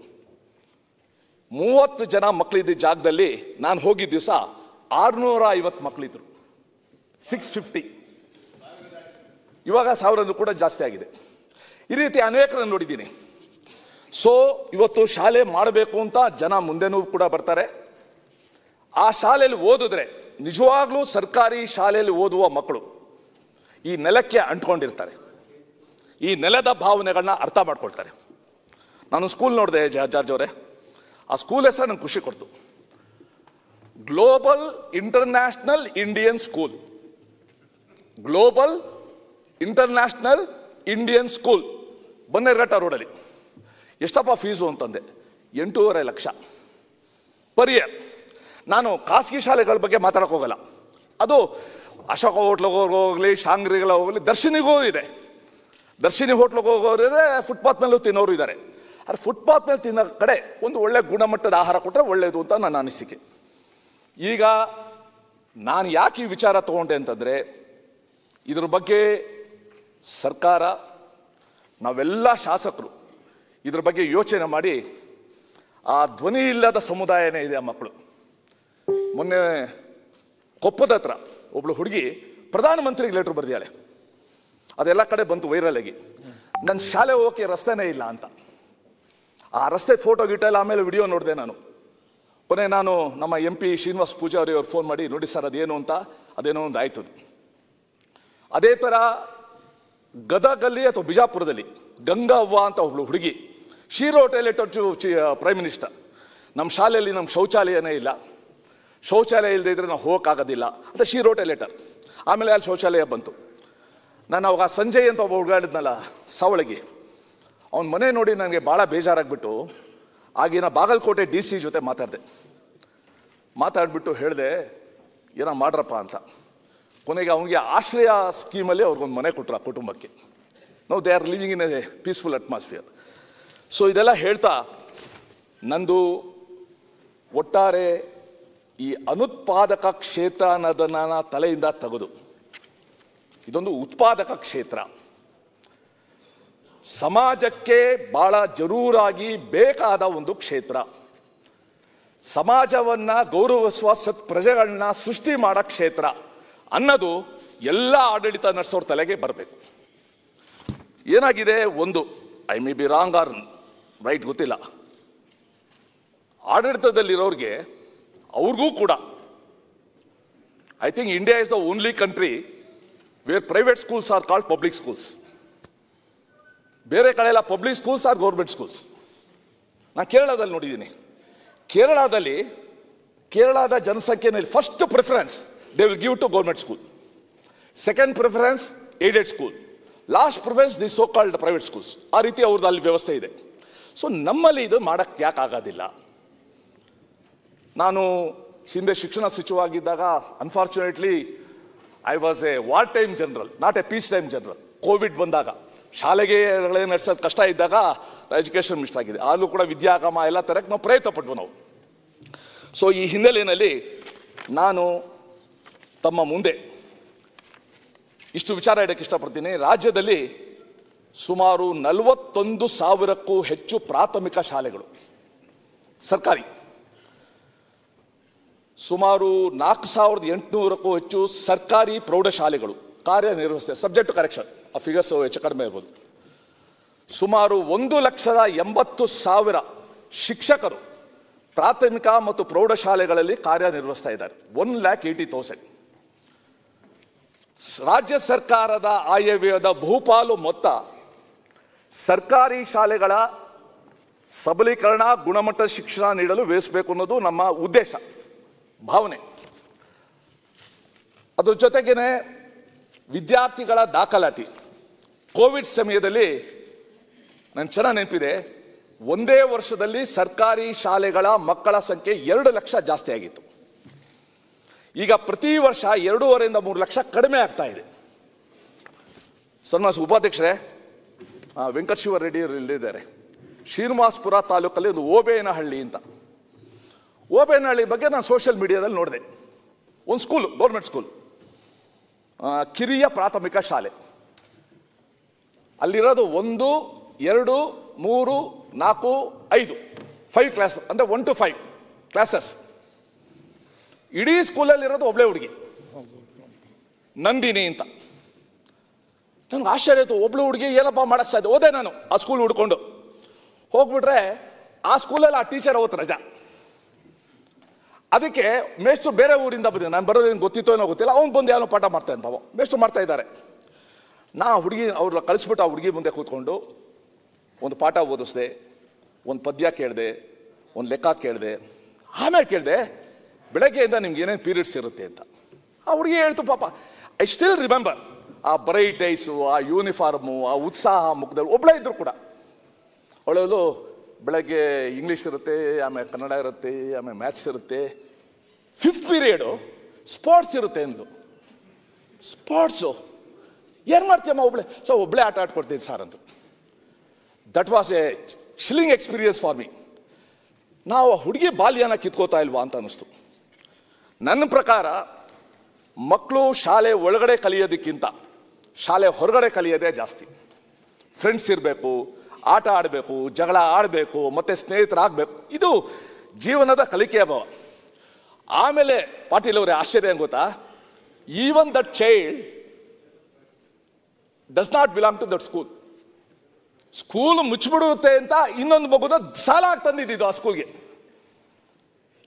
30 ಜನ ಮಕ್ಕಳಿದ್ದ ಜಾಗದಲ್ಲಿ ನಾನು ಹೋಗಿದ್ದ ದಿವಸ 650 ಮಕ್ಕಳಿದ್ರು. 650, ಇವಾಗ 1000 ಕೂಡ ಜಾಸ್ತಿ ಆಗಿದೆ. ಈ ರೀತಿ ಅನೇಕರನ್ನು ನೋಡಿದ್ದೀನಿ. ಸೊ ಇವತ್ತು ಶಾಲೆ ಮಾಡಬೇಕು ಅಂತ ಜನ ಮುಂದೆನೂ ಕೂಡ ಬರ್ತಾರೆ. ಆ ಶಾಲೆಯಲ್ಲಿ ಓದಿದ್ರೆ ನಿಜವಾಗ್ಲೂ ಸರ್ಕಾರಿ ಶಾಲೆಯಲ್ಲಿ ಓದುವ ಮಕ್ಕಳು ಈ ನೆಲಕ್ಕೆ ಅಂಟ್ಕೊಂಡಿರ್ತಾರೆ, ಈ ನೆಲದ ಭಾವನೆಗಳನ್ನ ಅರ್ಥ ಮಾಡ್ಕೊಳ್ತಾರೆ. ನಾನು ಸ್ಕೂಲ್ ನೋಡಿದೆ ಜಾರ್ಜ್ ಅವರೇ, ಆ ಸ್ಕೂಲ್ ಹೆಸರು ನಂಗೆ ಖುಷಿ ಕೊಡ್ತು. Global international Indian school, global international Indian school, Bannerghatta ರೋಡಲ್ಲಿ. ಎಷ್ಟಪ್ಪ ಫೀಸು ಅಂತಂದೆ. 8.5 ಲಕ್ಷ ಪರ್ ಇಯರ್. ನಾನು ಖಾಸಗಿ ಶಾಲೆಗಳ ಬಗ್ಗೆ ಮಾತಾಡೋಕೆ ಹೋಗಲ್ಲ, ಅದು ಅಶೋಕ ಹೋಟ್ಲಿಗೆ ಹೋಗಲಿ, ಶಾಂಗ್ರಿಗಳ ಹೋಗಲಿ, ದರ್ಶಿನಿಗೂ ಇದೆ. ದರ್ಶಿನಿ ಹೋಟ್ಲಿಗೆ ಹೋಗೋರಿದೆ, ಫುಟ್ಪಾತ್ ಮೇಲೂ ತಿನ್ನೋರು ಇದ್ದಾರೆ. ಆದರೆ ಫುಟ್ಪಾತ್ ಮೇಲೆ ತಿನ್ನೋ ಕಡೆ ಒಂದು ಒಳ್ಳೆ ಗುಣಮಟ್ಟದ ಆಹಾರ ಕೊಟ್ಟರೆ ಒಳ್ಳೆಯದು ಅಂತ ನನ್ನ ಅನಿಸಿಕೆ. ಈಗ ನಾನು ಯಾಕೆ ಈ ವಿಚಾರ ತಗೊಂಡೆ ಅಂತಂದರೆ, ಇದ್ರ ಬಗ್ಗೆ ಸರ್ಕಾರ, ನಾವೆಲ್ಲ ಶಾಸಕರು ಇದ್ರ ಬಗ್ಗೆ ಯೋಚನೆ ಮಾಡಿ, ಆ ಧ್ವನಿ ಇಲ್ಲದ ಸಮುದಾಯನೇ ಇದೆ ಆ ಮಕ್ಕಳು. ಮೊನ್ನೆ ಕೊಪ್ಪದ ಹತ್ರ ಒಬ್ಳು ಹುಡುಗಿ ಪ್ರಧಾನಮಂತ್ರಿಗೆ ಲೆಟ್ರ್ ಬರೆದಿದ್ದಾಳೆ. ಅದೆಲ್ಲ ಕಡೆ ಬಂತು ವೈರಲ್ ಆಗಿ. ನನ್ನ ಶಾಲೆ ಹೋಗೋಕ್ಕೆ ರಸ್ತೆನೇ ಇಲ್ಲ ಅಂತ. ಆ ರಸ್ತೆ ಫೋಟೋ ಗಿಟ್ಟೆಲ್ಲ ಆಮೇಲೆ ವಿಡಿಯೋ ನೋಡಿದೆ ನಾನು. ಕೊನೆ ನಾನು ನಮ್ಮ MP ಶ್ರೀನಿವಾಸ್ ಪೂಜಾರಿ ಅವ್ರು ಫೋನ್ ಮಾಡಿ, ನೋಡಿ ಸರ್ ಅದೇನು ಅಂತ, ಅದೇನೋ ಒಂದು ಆಯಿತು. ಅದೇ ಥರ ಗದಗಲ್ಲಿ ಅಥವಾ ಬಿಜಾಪುರದಲ್ಲಿ ಗಂಗವ್ವ ಅಂತ ಒಬ್ಳು ಹುಡುಗಿ, she wrote a letter to prime minister, ನಮ್ಮ ಶಾಲೆಯಲ್ಲಿ ನಮ್ಮ ಶೌಚಾಲಯನೇ ಇಲ್ಲ, ಶೌಚಾಲಯ ಇಲ್ಲದೆ ಇದ್ರೆ ನಾವು ಹೋಗೋಕ್ಕಾಗೋದಿಲ್ಲ ಅಂತ ಶಿ ರೋಟ್ ಎ ಲೆಟರ್. ಆಮೇಲೆ ಅಲ್ಲಿ ಶೌಚಾಲಯ ಬಂತು. ನಾನು ಅವಾಗ ಸಂಜಯ್ ಅಂತ ಒಬ್ಬ ಹುಡುಗಾಡಿದ್ನಲ್ಲ ಸಾವಳಗಿ, ಅವನ ಮನೆ ನೋಡಿ ನನಗೆ ಭಾಳ ಬೇಜಾರಾಗ್ಬಿಟ್ಟು ಆಗಿನ ಬಾಗಲಕೋಟೆ DC ಜೊತೆ ಮಾತಾಡ್ಬಿಟ್ಟು ಹೇಳಿದೆ, ಏನೋ ಮಾಡ್ರಪ್ಪ ಅಂತ. ಕೊನೆಗೆ ಅವನಿಗೆ ಆಶ್ರಯ ಸ್ಕೀಮಲ್ಲಿ ಅವ್ರಿಗೊಂದು ಮನೆ ಕೊಟ್ಟರು ಆ ಕುಟುಂಬಕ್ಕೆ. Now they are living in a peaceful atmosphere. So ಇದೆಲ್ಲ ಹೇಳ್ತಾ, ನಂದು ಒಟ್ಟಾರೆ ಈ ಅನುತ್ಪಾದಕ ಕ್ಷೇತ್ರ ಅನ್ನೋದನ್ನ ತಲೆಯಿಂದ ತೆಗೆದು ಇದೊಂದು ಉತ್ಪಾದಕ ಕ್ಷೇತ್ರ, ಸಮಾಜಕ್ಕೆ ಬಹಳ ಜರೂರಾಗಿ ಬೇಕಾದ ಒಂದು ಕ್ಷೇತ್ರ, ಸಮಾಜವನ್ನ ಗೌರವಿಸುವ ಪ್ರಜೆಗಳನ್ನ ಸೃಷ್ಟಿ ಮಾಡೋ ಕ್ಷೇತ್ರ ಅನ್ನೋದು ಎಲ್ಲ ಆಡಳಿತ ನಡೆಸೋರ ತಲೆಗೆ ಬರಬೇಕು. ಏನಾಗಿದೆ, ಒಂದು I may be wrong or right ಗೊತ್ತಿಲ್ಲ, ಆಡಳಿತದಲ್ಲಿರೋರಿಗೆ ಅವ್ರಿಗೂ ಕೂಡ I think India is the only country where private schools are called public schools. ಬೇರೆ ಕಡೆ ಎಲ್ಲ public schools are government schools. ನಾನು ಕೇರಳದಲ್ಲಿ ನೋಡಿದ್ದೀನಿ. ಕೇರಳದಲ್ಲಿ ಕೇರಳದ ಜನಸಂಖ್ಯೆಯಲ್ಲಿ first preference they will give to government school, second preference aided school, last preference the so called private schools. ಆ ರೀತಿ ಅವ್ರದ್ದು ಅಲ್ಲಿ ವ್ಯವಸ್ಥೆ ಇದೆ. ಸೊ ನಮ್ಮಲ್ಲಿ ಇದು ಮಾಡೋಕ್ಕೆ ಯಾಕೆ ಆಗೋದಿಲ್ಲ? ನಾನು ಹಿಂದೆ ಶಿಕ್ಷಣ ಸಚಿವವಾಗಿದ್ದಾಗ unfortunately I was a war time general, not a peace time general. Covid ಬಂದಾಗ ಶಾಲೆಗೆ ನಡೆಸೋದು ಕಷ್ಟ ಇದ್ದಾಗ ಎಜುಕೇಷನ್ ಮಿನಿಸ್ಟರ್ ಆಗಿದೆ. ಆದರೂ ಕೂಡ ವಿದ್ಯಾಗಮ ಎಲ್ಲ ತರಕ್ಕೆ ನಾವು ಪ್ರಯತ್ನ ಪಟ್ವು ನಾವು. ಸೊ ಈ ಹಿನ್ನೆಲೆಯಲ್ಲಿ ನಾನು ತಮ್ಮ ಮುಂದೆ ಇಷ್ಟು ವಿಚಾರ ಇಡಕ್ಕೆ ಇಷ್ಟಪಡ್ತೀನಿ. ರಾಜ್ಯದಲ್ಲಿ ಸುಮಾರು 41,000ಕ್ಕೂ ಹೆಚ್ಚು ಪ್ರಾಥಮಿಕ ಶಾಲೆಗಳು ಸರ್ಕಾರಿ, ಸುಮಾರು 4,800ಕ್ಕೂ ಹೆಚ್ಚು ಸರ್ಕಾರಿ ಪ್ರೌಢಶಾಲೆಗಳು ಕಾರ್ಯನಿರ್ವಹಿಸ್ತವೆ. ಸಬ್ಜೆಕ್ಟ್ ಕರೆಕ್ಷನ್ ಆ ಫಿಗರ್ಸ್ ಹೆಚ್ಚು ಕಡಿಮೆ ಇರ್ಬೋದು. ಸುಮಾರು 1,80,000 ಶಿಕ್ಷಕರು ಪ್ರಾಥಮಿಕ ಮತ್ತು ಪ್ರೌಢಶಾಲೆಗಳಲ್ಲಿ ಕಾರ್ಯನಿರ್ವಹಿಸ್ತಾ ಇದ್ದಾರೆ. 1,80,000. ರಾಜ್ಯ ಸರ್ಕಾರದ ಆಯವ್ಯಯದ ಬಹುಪಾಲು ಮೊತ್ತ ಸರ್ಕಾರಿ ಶಾಲೆಗಳ ಸಬಲೀಕರಣ, ಗುಣಮಟ್ಟದ ಶಿಕ್ಷಣ ನೀಡಲು ವ್ಯಯಿಸಬೇಕು ಅನ್ನೋದು ನಮ್ಮ ಉದ್ದೇಶ, ಭಾವನೆ. ಅದ್ರ ಜೊತೆಗೇನೆ ವಿದ್ಯಾರ್ಥಿಗಳ ದಾಖಲಾತಿ. ಕೋವಿಡ್ ಸಮಯದಲ್ಲಿ ನನಗೆ ಚೆನ್ನಾಗಿ ನೆನಪಿದೆ, ಒಂದೇ ವರ್ಷದಲ್ಲಿ ಸರ್ಕಾರಿ ಶಾಲೆಗಳ ಮಕ್ಕಳ ಸಂಖ್ಯೆ 2 ಲಕ್ಷ ಜಾಸ್ತಿ ಆಗಿತ್ತು. ಈಗ ಪ್ರತಿ ವರ್ಷ 2.5ರಿಂದ 3 ಲಕ್ಷ ಕಡಿಮೆ ಆಗ್ತಾ ಇದೆ. ಸನ್ಮಾನ್ಯ ಉಪಾಧ್ಯಕ್ಷರೇ, ವೆಂಕಟಶಿವ ರೆಡ್ಡಿ ಅವರು ಇಲ್ಲಿದ್ದಾರೆ. ಶ್ರೀನಿವಾಸಪುರ ತಾಲೂಕಲ್ಲಿ ಒಂದು ಓಬೇನಹಳ್ಳಿ ಅಂತ, ಓಬೇನಹಳ್ಳಿ ಬಗ್ಗೆ ನಾನು ಸೋಷಿಯಲ್ ಮೀಡಿಯಾದಲ್ಲಿ ನೋಡಿದೆ. ಒಂದು ಸ್ಕೂಲು, ಗೌರ್ಮೆಂಟ್ ಸ್ಕೂಲ್, ಕಿರಿಯ ಪ್ರಾಥಮಿಕ ಶಾಲೆ. ಅಲ್ಲಿರೋದು 1, 2, 3, 4, 5 5 ಕ್ಲಾಸ್, ಅಂದರೆ 1 to 5 ಕ್ಲಾಸಸ್. ಇಡೀ ಸ್ಕೂಲಲ್ಲಿರೋದು ಒಬ್ಬಳೇ ಹುಡುಗಿ, ನಂದಿನಿ ಅಂತ. ನನಗೆ ಆಶ್ಚರ್ಯ ಆಯಿತು, ಒಬ್ಳು ಹುಡುಗಿ ಏನಪ್ಪ ಮಾಡಕ್ಕೆ ಸಾಧ್ಯ? ಹೋದೆ ನಾನು ಆ ಸ್ಕೂಲ್ ಹುಡ್ಕೊಂಡು. ಹೋಗ್ಬಿಟ್ರೆ ಆ ಸ್ಕೂಲಲ್ಲಿ ಆ ಟೀಚರ್ ಅವತ್ತು ರಜಾ. ಅದಕ್ಕೆ ಮೇಷ್ಟ್ರು ಬೇರೆ ಊರಿಂದ ಬಂದಿದ್ದೆ, ನಾನು ಬರೋದೇನು ಗೊತ್ತಿತ್ತೋ ಏನೋ ಗೊತ್ತಿಲ್ಲ, ಅವ್ನು ಬಂದು ಏನೋ ಪಾಠ ಮಾಡ್ತಾನೆ ಪಾಪ, ಮೇಷ್ಟ್ರು ಮಾಡ್ತಾ ಇದ್ದಾರೆ. ನಾ ಹುಡುಗಿ ಅವ್ರನ್ನ ಕಳಿಸ್ಬಿಟ್ಟು ಆ ಹುಡುಗಿ ಮುಂದೆ ಕೂತ್ಕೊಂಡು ಒಂದು ಪಾಠ ಓದಿಸ್ದೆ, ಒಂದು ಪದ್ಯ ಕೇಳಿದೆ, ಒಂದು ಲೆಕ್ಕ ಕೇಳಿದೆ. ಆಮೇಲೆ ಕೇಳಿದೆ, ಬೆಳಗ್ಗೆಯಿಂದ ನಿಮ್ಗೆ ಏನೇನು ಪೀರಿಯಡ್ಸ್ ಇರುತ್ತೆ ಅಂತ. ಆ ಹುಡುಗಿ ಹೇಳ್ತು ಪಾಪ. ಐ ಸ್ಟಿಲ್ ರಿಮೆಂಬರ್ ಆ ಬ್ರೈಟ್ ಐಸು, ಆ ಯೂನಿಫಾರ್ಮು, ಆ ಉತ್ಸಾಹ ಮುಖದಲ್ಲಿ. ಒಬ್ಬಳೇ ಇದ್ರು ಕೂಡ ಅವಳು ಬೆಳಗ್ಗೆ ಇಂಗ್ಲೀಷ್ ಇರುತ್ತೆ, ಆಮೇಲೆ ಕನ್ನಡ ಇರುತ್ತೆ, ಆಮೇಲೆ ಮ್ಯಾಥ್ಸ್ ಇರುತ್ತೆ, 5th ಪೀರಿಯಡು ಸ್ಪೋರ್ಟ್ಸ್ ಇರುತ್ತೆ ಅಂದು. ಸ್ಪೋರ್ಟ್ಸು ಏನು ಮಾಡ್ತೀಯಮ್ಮ ಒಬ್ಬಳೇ? ಸೊ ಒಬ್ಬಳೇ ಆಟ ಆಡ್ಕೊಡ್ತೀನಿ ಸರ್ ಅಂತು. That was A chilling experience for me. ನಾವು ಹುಡುಗಿ ಬಾಲ್ಯನ ಕಿತ್ಕೋತಾ ಇಲ್ವಾ ಅಂತ ಅನ್ನಿಸ್ತು. ನನ್ನ ಪ್ರಕಾರ ಮಕ್ಕಳು ಶಾಲೆ ಒಳಗಡೆ ಕಲಿಯೋದಕ್ಕಿಂತ ಶಾಲೆ ಹೊರಗಡೆ ಕಲಿಯೋದೇ ಜಾಸ್ತಿ. ಫ್ರೆಂಡ್ಸ್ ಇರಬೇಕು, ಆಟ ಆಡಬೇಕು, ಜಗಳ ಆಡಬೇಕು, ಮತ್ತು ಸ್ನೇಹಿತರಾಗಬೇಕು. ಇದು ಜೀವನದ ಕಲಿಕೆಯ ಭಾವ. ಆಮೇಲೆ ಪಾಟೀಲ್ ಅವರೇ, ಆಶ್ಚರ್ಯ ಏನು ಗೊತ್ತಾ? Even that child does not belong to that school. School ಮುಚ್ಚಿಬಿಡುತ್ತೆ ಅಂತ ಇನ್ನೊಂದು ಮಗುನ ಸಾಲ ತಂದಿದ್ದು ಆ ಸ್ಕೂಲ್ಗೆ.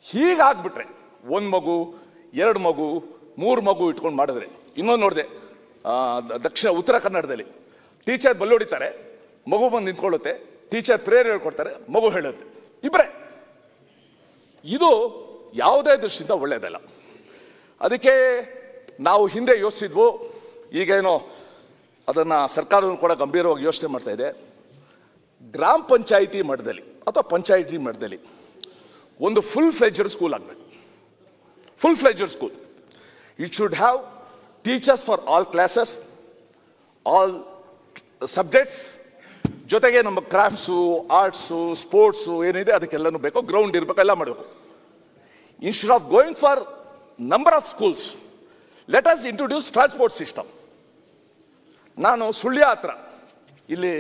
ಹೀಗಾಗ್ಬಿಟ್ರೆ 1 ಮಗು, 2 ಮಗು, 3 ಮಗು ಇಟ್ಕೊಂಡು ಮಾಡಿದ್ರೆ. ಇನ್ನೊಂದು ನೋಡಿದೆ, ಉತ್ತರ ಕನ್ನಡದಲ್ಲಿ ಟೀಚರ್ ಬಲ್ಲೊಡಿತಾರೆ, ಮಗು ಬಂದು ನಿಂತ್ಕೊಳ್ಳುತ್ತೆ, ಟೀಚರ್ ಪ್ರೇಯರ್ ಹೇಳ್ಕೊಡ್ತಾರೆ, ಮಗು ಹೇಳುತ್ತೆ, ಇಬ್ಬರೇ. ಇದು ಯಾವುದೇ ದೃಷ್ಟಿಯಿಂದ ಒಳ್ಳೆಯದಲ್ಲ. ಅದಕ್ಕೆ ನಾವು ಹಿಂದೆ ಯೋಚಿಸಿದ್ವು, ಈಗೇನೋ ಅದನ್ನು ಸರ್ಕಾರವನ್ನು ಕೂಡ ಗಂಭೀರವಾಗಿ ಯೋಚನೆ ಮಾಡ್ತಾ ಇದೆ. ಗ್ರಾಮ ಪಂಚಾಯಿತಿ ಮಟ್ಟದಲ್ಲಿ ಅಥವಾ ಪಂಚಾಯಿತಿ ಮಟ್ಟದಲ್ಲಿ ಒಂದು ಫುಲ್ ಫ್ಲೆಜ್ಡ್ ಸ್ಕೂಲ್ ಆಗಬೇಕು. Full fledged school. It should have teachers for all classes, all subjects. ಜೊತೆಗೆ ನಮ್ಮ ಕ್ರಾಫ್ಟ್ಸು, ಆರ್ಟ್ಸು, ಸ್ಪೋರ್ಟ್ಸು ಏನಿದೆ ಅದಕ್ಕೆಲ್ಲನೂ ಬೇಕು. ಗ್ರೌಂಡ್ ಇರಬೇಕು, ಎಲ್ಲ ಮಾಡಬೇಕು. Instead of going for number of schools, let us introduce transport system. ನಾನು ಸುಳ್ಯ ಹತ್ರ, ಇಲ್ಲಿ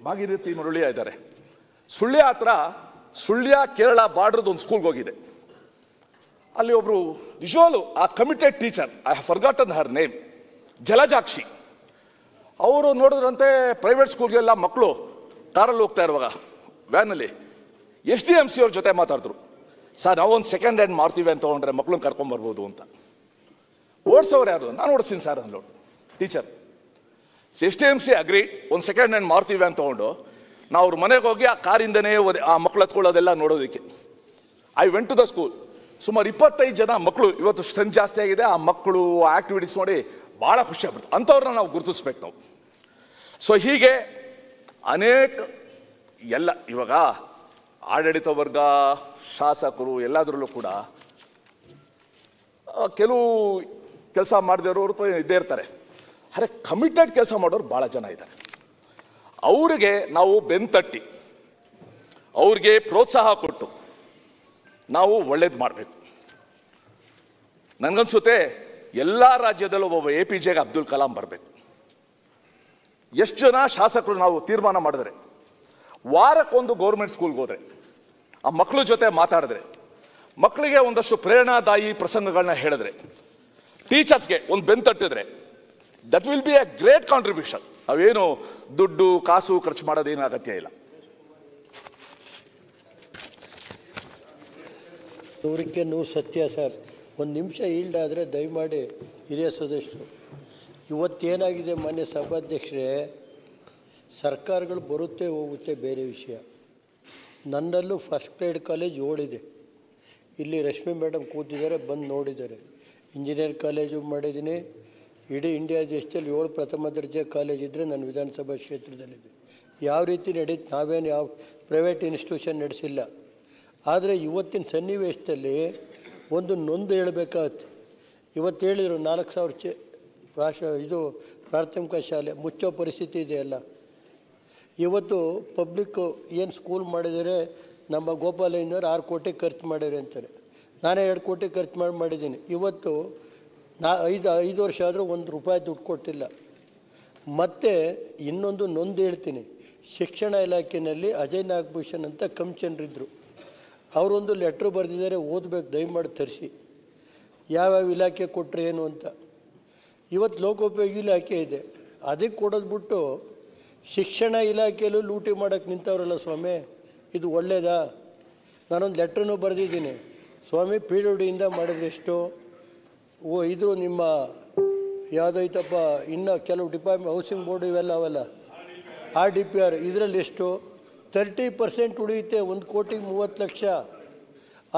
ಭಾಗೀರಥಿ ಮುರಳಿಯ ಇದ್ದಾರೆ, ಸುಳ್ಯ ಹತ್ರ, ಸುಳ್ಯ ಕೇರಳ ಬಾರ್ಡ್ರದ್ದು ಒಂದು ಸ್ಕೂಲ್ಗೆ ಹೋಗಿದೆ. ಅಲ್ಲಿ ಒಬ್ಬರು ನಿಜವಾಗ್ಲೂ ಆ committed teacher, I have forgotten her name, Jalajakshi. ಅವರು ನೋಡಿದ್ರಂತೆ ಪ್ರೈವೇಟ್ ಸ್ಕೂಲ್ಗೆಲ್ಲ ಮಕ್ಕಳು ಕಾರಲ್ಲಿ ಹೋಗ್ತಾ ಇರುವಾಗ ವ್ಯಾನಲ್ಲಿ SDMC ಅವ್ರ ಜೊತೆ ಮಾತಾಡಿದ್ರು. ಸರ್, ನಾವೊಂದು ಸೆಕೆಂಡ್ ಹ್ಯಾಂಡ್ ಮಾಡ್ತೀವಿ ಅಂತ ತೊಗೊಂಡ್ರೆ ಮಕ್ಕಳನ್ನ ಕರ್ಕೊಂಬರ್ಬೋದು ಅಂತ. ಓಡಿಸೋರು ಯಾರು? ನಾನು ಓಡಿಸ್ತೀನಿ ಸರ್ ಅಂದ್ಲು ಟೀಚರ್. SDMC ಅಗ್ರಿ, ಒಂದು ಸೆಕೆಂಡ್ ಹ್ಯಾಂಡ್ ಮಾರ್ತೀವಿ ಅಂತ ತೊಗೊಂಡು ನಾವು ಅವ್ರ ಮನೆಗೆ ಹೋಗಿ ಆ ಕಾರಿಂದನೇ ಆ ಮಕ್ಕಳು ಹತ್ಕೊಳ್ಳೋದೆಲ್ಲ ನೋಡೋದಕ್ಕೆ. I went to the school. ಸುಮಾರು 25 ಜನ ಮಕ್ಕಳು, ಇವತ್ತು ಸ್ಟ್ರೆಂತ್ ಜಾಸ್ತಿ ಆಗಿದೆ, ಆ ಮಕ್ಕಳು ಆಕ್ಟಿವಿಟೀಸ್ ನೋಡಿ ಭಾಳ ಖುಷಿ ಆಗ್ಬಿಡ್ತು. ಅಂಥವ್ರನ್ನ ನಾವು ಗುರುತಿಸ್ಬೇಕು ನಾವು. ಸೊ ಹೀಗೆ ಅನೇಕ ಎಲ್ಲ ಇವಾಗ ಆಡಳಿತ ವರ್ಗ, ಶಾಸಕರು ಎಲ್ಲದರಲ್ಲೂ ಕೂಡ ಕೆಲವು ಕೆಲಸ ಮಾಡದಿರೋರು ಇದ್ದೇ ಇರ್ತಾರೆ. ಆದರೆ ಕಮಿಟೆಡ್ ಕೆಲಸ ಮಾಡೋರು ಭಾಳ ಜನ ಇದ್ದಾರೆ. ಅವರಿಗೆ ನಾವು ಬೆನ್ತಟ್ಟಿ ಅವ್ರಿಗೆ ಪ್ರೋತ್ಸಾಹ ಕೊಟ್ಟು ನಾವು ಒಳ್ಳೇದು ಮಾಡಬೇಕು. ನನಗನ್ಸುತ್ತೆ ಎಲ್ಲ ರಾಜ್ಯದಲ್ಲೂ ಒಬ್ಬ APJ ಅಬ್ದುಲ್ ಕಲಾಂ ಬರಬೇಕು. ಎಷ್ಟು ಜನ ಶಾಸಕರು ನಾವು ತೀರ್ಮಾನ ಮಾಡಿದ್ರೆ, ವಾರಕ್ಕೊಂದು ಗೌರ್ಮೆಂಟ್ ಸ್ಕೂಲ್ಗೆ ಹೋದರೆ, ಆ ಮಕ್ಕಳ ಜೊತೆ ಮಾತಾಡಿದ್ರೆ, ಮಕ್ಕಳಿಗೆ ಒಂದಷ್ಟು ಪ್ರೇರಣಾದಾಯಿ ಪ್ರಸಂಗಗಳನ್ನ ಹೇಳಿದ್ರೆ, ಟೀಚರ್ಸ್ಗೆ ಒಂದು ಬೆನ್ತಟ್ಟಿದ್ರೆ, that will be a great contribution. ಅವೇನು ದುಡ್ಡು ಕಾಸು ಖರ್ಚು ಮಾಡೋದೇನು ಅಗತ್ಯ ಇಲ್ಲ. ನೂರಕ್ಕೆ ನೂರು ಸತ್ಯ ಸರ್. ಒಂದು ನಿಮಿಷ ಈಲ್ಡ್ ಆದರೆ ದಯಮಾಡಿ ಹಿರಿಯ ಸದಸ್ಯರು, ಇವತ್ತೇನಾಗಿದೆ ಮಾನ್ಯ ಸಭಾಧ್ಯಕ್ಷರೇ, ಸರ್ಕಾರಗಳು ಬರುತ್ತೆ ಹೋಗುತ್ತೆ ಬೇರೆ ವಿಷಯ. ನನ್ನಲ್ಲೂ ಫಸ್ಟ್ ಗ್ರೇಡ್ ಕಾಲೇಜ್ 7 ಇದೆ. ಇಲ್ಲಿ ರಶ್ಮಿ ಮೇಡಮ್ ಕೂತಿದ್ದಾರೆ, ಬಂದು ನೋಡಿದ್ದಾರೆ. ಇಂಜಿನಿಯರ್ ಕಾಲೇಜು ಮಾಡಿದ್ದೀನಿ. ಇಡೀ ಇಂಡಿಯಾ ದೇಶದಲ್ಲಿ 7 ಪ್ರಥಮ ದರ್ಜೆ ಕಾಲೇಜ್ ಇದ್ದರೆ ನನ್ನ ವಿಧಾನಸಭಾ ಕ್ಷೇತ್ರದಲ್ಲಿದೆ. ಯಾವ ರೀತಿ ನಡೀತು, ನಾವೇನು ಯಾವ ಪ್ರೈವೇಟ್ ಇನ್ಸ್ಟಿಟ್ಯೂಷನ್ ನಡೆಸಿಲ್ಲ. ಆದರೆ ಇವತ್ತಿನ ಸನ್ನಿವೇಶದಲ್ಲಿ ಒಂದು ನೊಂದು ಹೇಳಬೇಕಾಗತ್ತೆ. ಇವತ್ತು ಹೇಳಿದರು 4000 ಇದು ಪ್ರಾಥಮಿಕ ಶಾಲೆ ಮುಚ್ಚೋ ಪರಿಸ್ಥಿತಿ ಇದೆಯಲ್ಲ. ಇವತ್ತು ಪಬ್ಲಿಕ್ಕು ಏನು ಸ್ಕೂಲ್ ಮಾಡಿದರೆ, ನಮ್ಮ ಗೋಪಾಲಯ್ಯನವ್ರು 6 ಕೋಟಿ ಖರ್ಚು ಮಾಡಿರಿ ಅಂತಾರೆ. ನಾನೇ 2 ಕೋಟಿ ಖರ್ಚು ಮಾಡಿದ್ದೀನಿ. ಇವತ್ತು 5 ವರ್ಷ ಆದರೂ 1 ರೂಪಾಯಿ ದುಡ್ಡು ಕೊಟ್ಟಿಲ್ಲ. ಮತ್ತು ಇನ್ನೊಂದು ನೊಂದು ಹೇಳ್ತೀನಿ, ಶಿಕ್ಷಣ ಇಲಾಖೆಯಲ್ಲಿ ಅಜಯ್ ನಾಗಭೂಷಣ್ ಅಂತ ಕಮಿಷನರಿದ್ದರು. ಅವರೊಂದು ಲೆಟ್ರ್ ಬರೆದಿದ್ದಾರೆ, ಓದಬೇಕು, ದಯಮಾಡಿ ತರಿಸಿ. ಯಾವ್ಯಾವ ಇಲಾಖೆ ಕೊಟ್ಟರೆ ಏನು ಅಂತ. ಇವತ್ತು ಲೋಕೋಪಯೋಗಿ ಇಲಾಖೆ ಇದೆ, ಅದಕ್ಕೆ ಕೊಡೋದು ಬಿಟ್ಟು ಶಿಕ್ಷಣ ಇಲಾಖೆಯಲ್ಲೂ ಲೂಟಿ ಮಾಡೋಕ್ಕೆ ನಿಂತವರಲ್ಲ ಸ್ವಾಮಿ. ಇದು ಒಳ್ಳೆಯದಾ? ನಾನೊಂದು ಲೆಟ್ರನ್ನೂ ಬರೆದಿದ್ದೀನಿ. ಸ್ವಾಮಿ PWDಯಿಂದ ಮಾಡಿದ್ರೆ ಎಷ್ಟು, ಇದು ನಿಮ್ಮ ಯಾವುದೈತಪ್ಪ, ಇನ್ನು ಕೆಲವು ಡಿಪಾರ್ಟ್ಮೆಂಟ್ ಹೌಸಿಂಗ್ ಬೋರ್ಡ್ ಇವೆಲ್ಲ ಅವೆಲ್ಲ RDPR ಇದರಲ್ಲಿ ಎಷ್ಟು 30% ಉಳಿಯುತ್ತೆ. 1,30,30,00,000.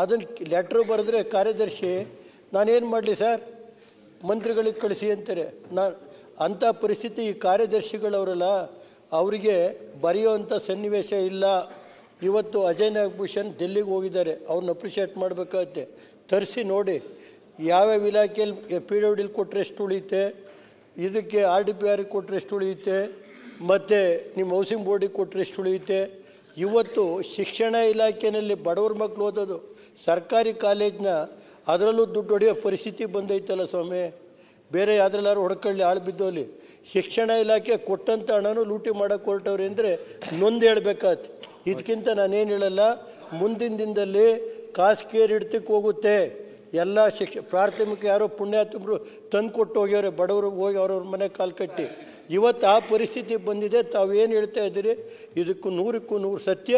ಅದನ್ನು ಲೆಟ್ರ್ ಬರೆದ್ರೆ ಕಾರ್ಯದರ್ಶಿ, ನಾನೇನು ಮಾಡಲಿ ಸರ್, ಮಂತ್ರಿಗಳಿಗೆ ಕಳಿಸಿ ಅಂತಾರೆ. ಅಂಥ ಪರಿಸ್ಥಿತಿ ಈ ಕಾರ್ಯದರ್ಶಿಗಳವರಲ್ಲ, ಅವರಿಗೆ ಬರೆಯೋವಂಥ ಸನ್ನಿವೇಶ ಇಲ್ಲ. ಇವತ್ತು ಅಜಯ್ ನಾಗಭೂಷಣ್ ಡೆಲ್ಲಿಗೆ ಹೋಗಿದ್ದಾರೆ, ಅವ್ರನ್ನ ಅಪ್ರಿಷಿಯೇಟ್ ಮಾಡಬೇಕಾಗತ್ತೆ. ತರಿಸಿ ನೋಡಿ ಯಾವ್ಯಾವ ಇಲಾಖೆಯಲ್ಲಿ PWD ಕೊಟ್ಟರೆ ಎಷ್ಟು ಉಳಿಯುತ್ತೆ, ಇದಕ್ಕೆ RDPRಗೆ ಕೊಟ್ಟರೆ ಎಷ್ಟು ಉಳಿಯುತ್ತೆ, ಮತ್ತು ನಿಮ್ಮ ಹೌಸಿಂಗ್ ಬೋರ್ಡಿಗೆ ಕೊಟ್ಟರೆ ಎಷ್ಟು ಉಳಿಯುತ್ತೆ. ಇವತ್ತು ಶಿಕ್ಷಣ ಇಲಾಖೆಯಲ್ಲಿ ಬಡವ್ರ ಮಕ್ಕಳು ಓದೋದು ಸರ್ಕಾರಿ ಕಾಲೇಜ್ನ, ಅದರಲ್ಲೂ ದುಡ್ಡು ಹೊಡೆಯೋ ಪರಿಸ್ಥಿತಿ ಬಂದೈತಲ್ಲ ಸ್ವಾಮಿ. ಬೇರೆ ಯಾವ್ದ್ರಲ್ಲಾರು ಹೊಡ್ಕೊಳ್ಳಿ, ಆಳು ಬಿದ್ದೋಲಿ. ಶಿಕ್ಷಣ ಇಲಾಖೆ ಕೊಟ್ಟಂಥ ಹಣನೂ ಲೂಟಿ ಮಾಡೋಕ್ಕೆ ಹೊರಟವ್ರಿ ಅಂದರೆ ನೊಂದು ಹೇಳ್ಬೇಕಾಯ್ತು. ಇದಕ್ಕಿಂತ ನಾನೇನು ಹೇಳಲ್ಲ. ಮುಂದಿನ ದಿನದಲ್ಲಿ ಖಾಸಗಿ ಹಿಡ್ತಕ್ಕೆ ಹೋಗುತ್ತೆ. ಎಲ್ಲ ಪ್ರಾಥಮಿಕ ಯಾರೋ ಪುಣ್ಯಾತ್ಮರು ತಂದು ಕೊಟ್ಟು ಹೋಗ್ಯವ್ರೆ, ಬಡವರು ಹೋಗಿ ಅವ್ರವ್ರ ಮನೆ ಕಾಲು ಕಟ್ಟಿ. ಇವತ್ತು ಆ ಪರಿಸ್ಥಿತಿ ಬಂದಿದೆ. ತಾವೇನು ಹೇಳ್ತಾ ಇದ್ದೀರಿ, ಇದಕ್ಕೂ 100ಕ್ಕೂ 100 ಸತ್ಯ.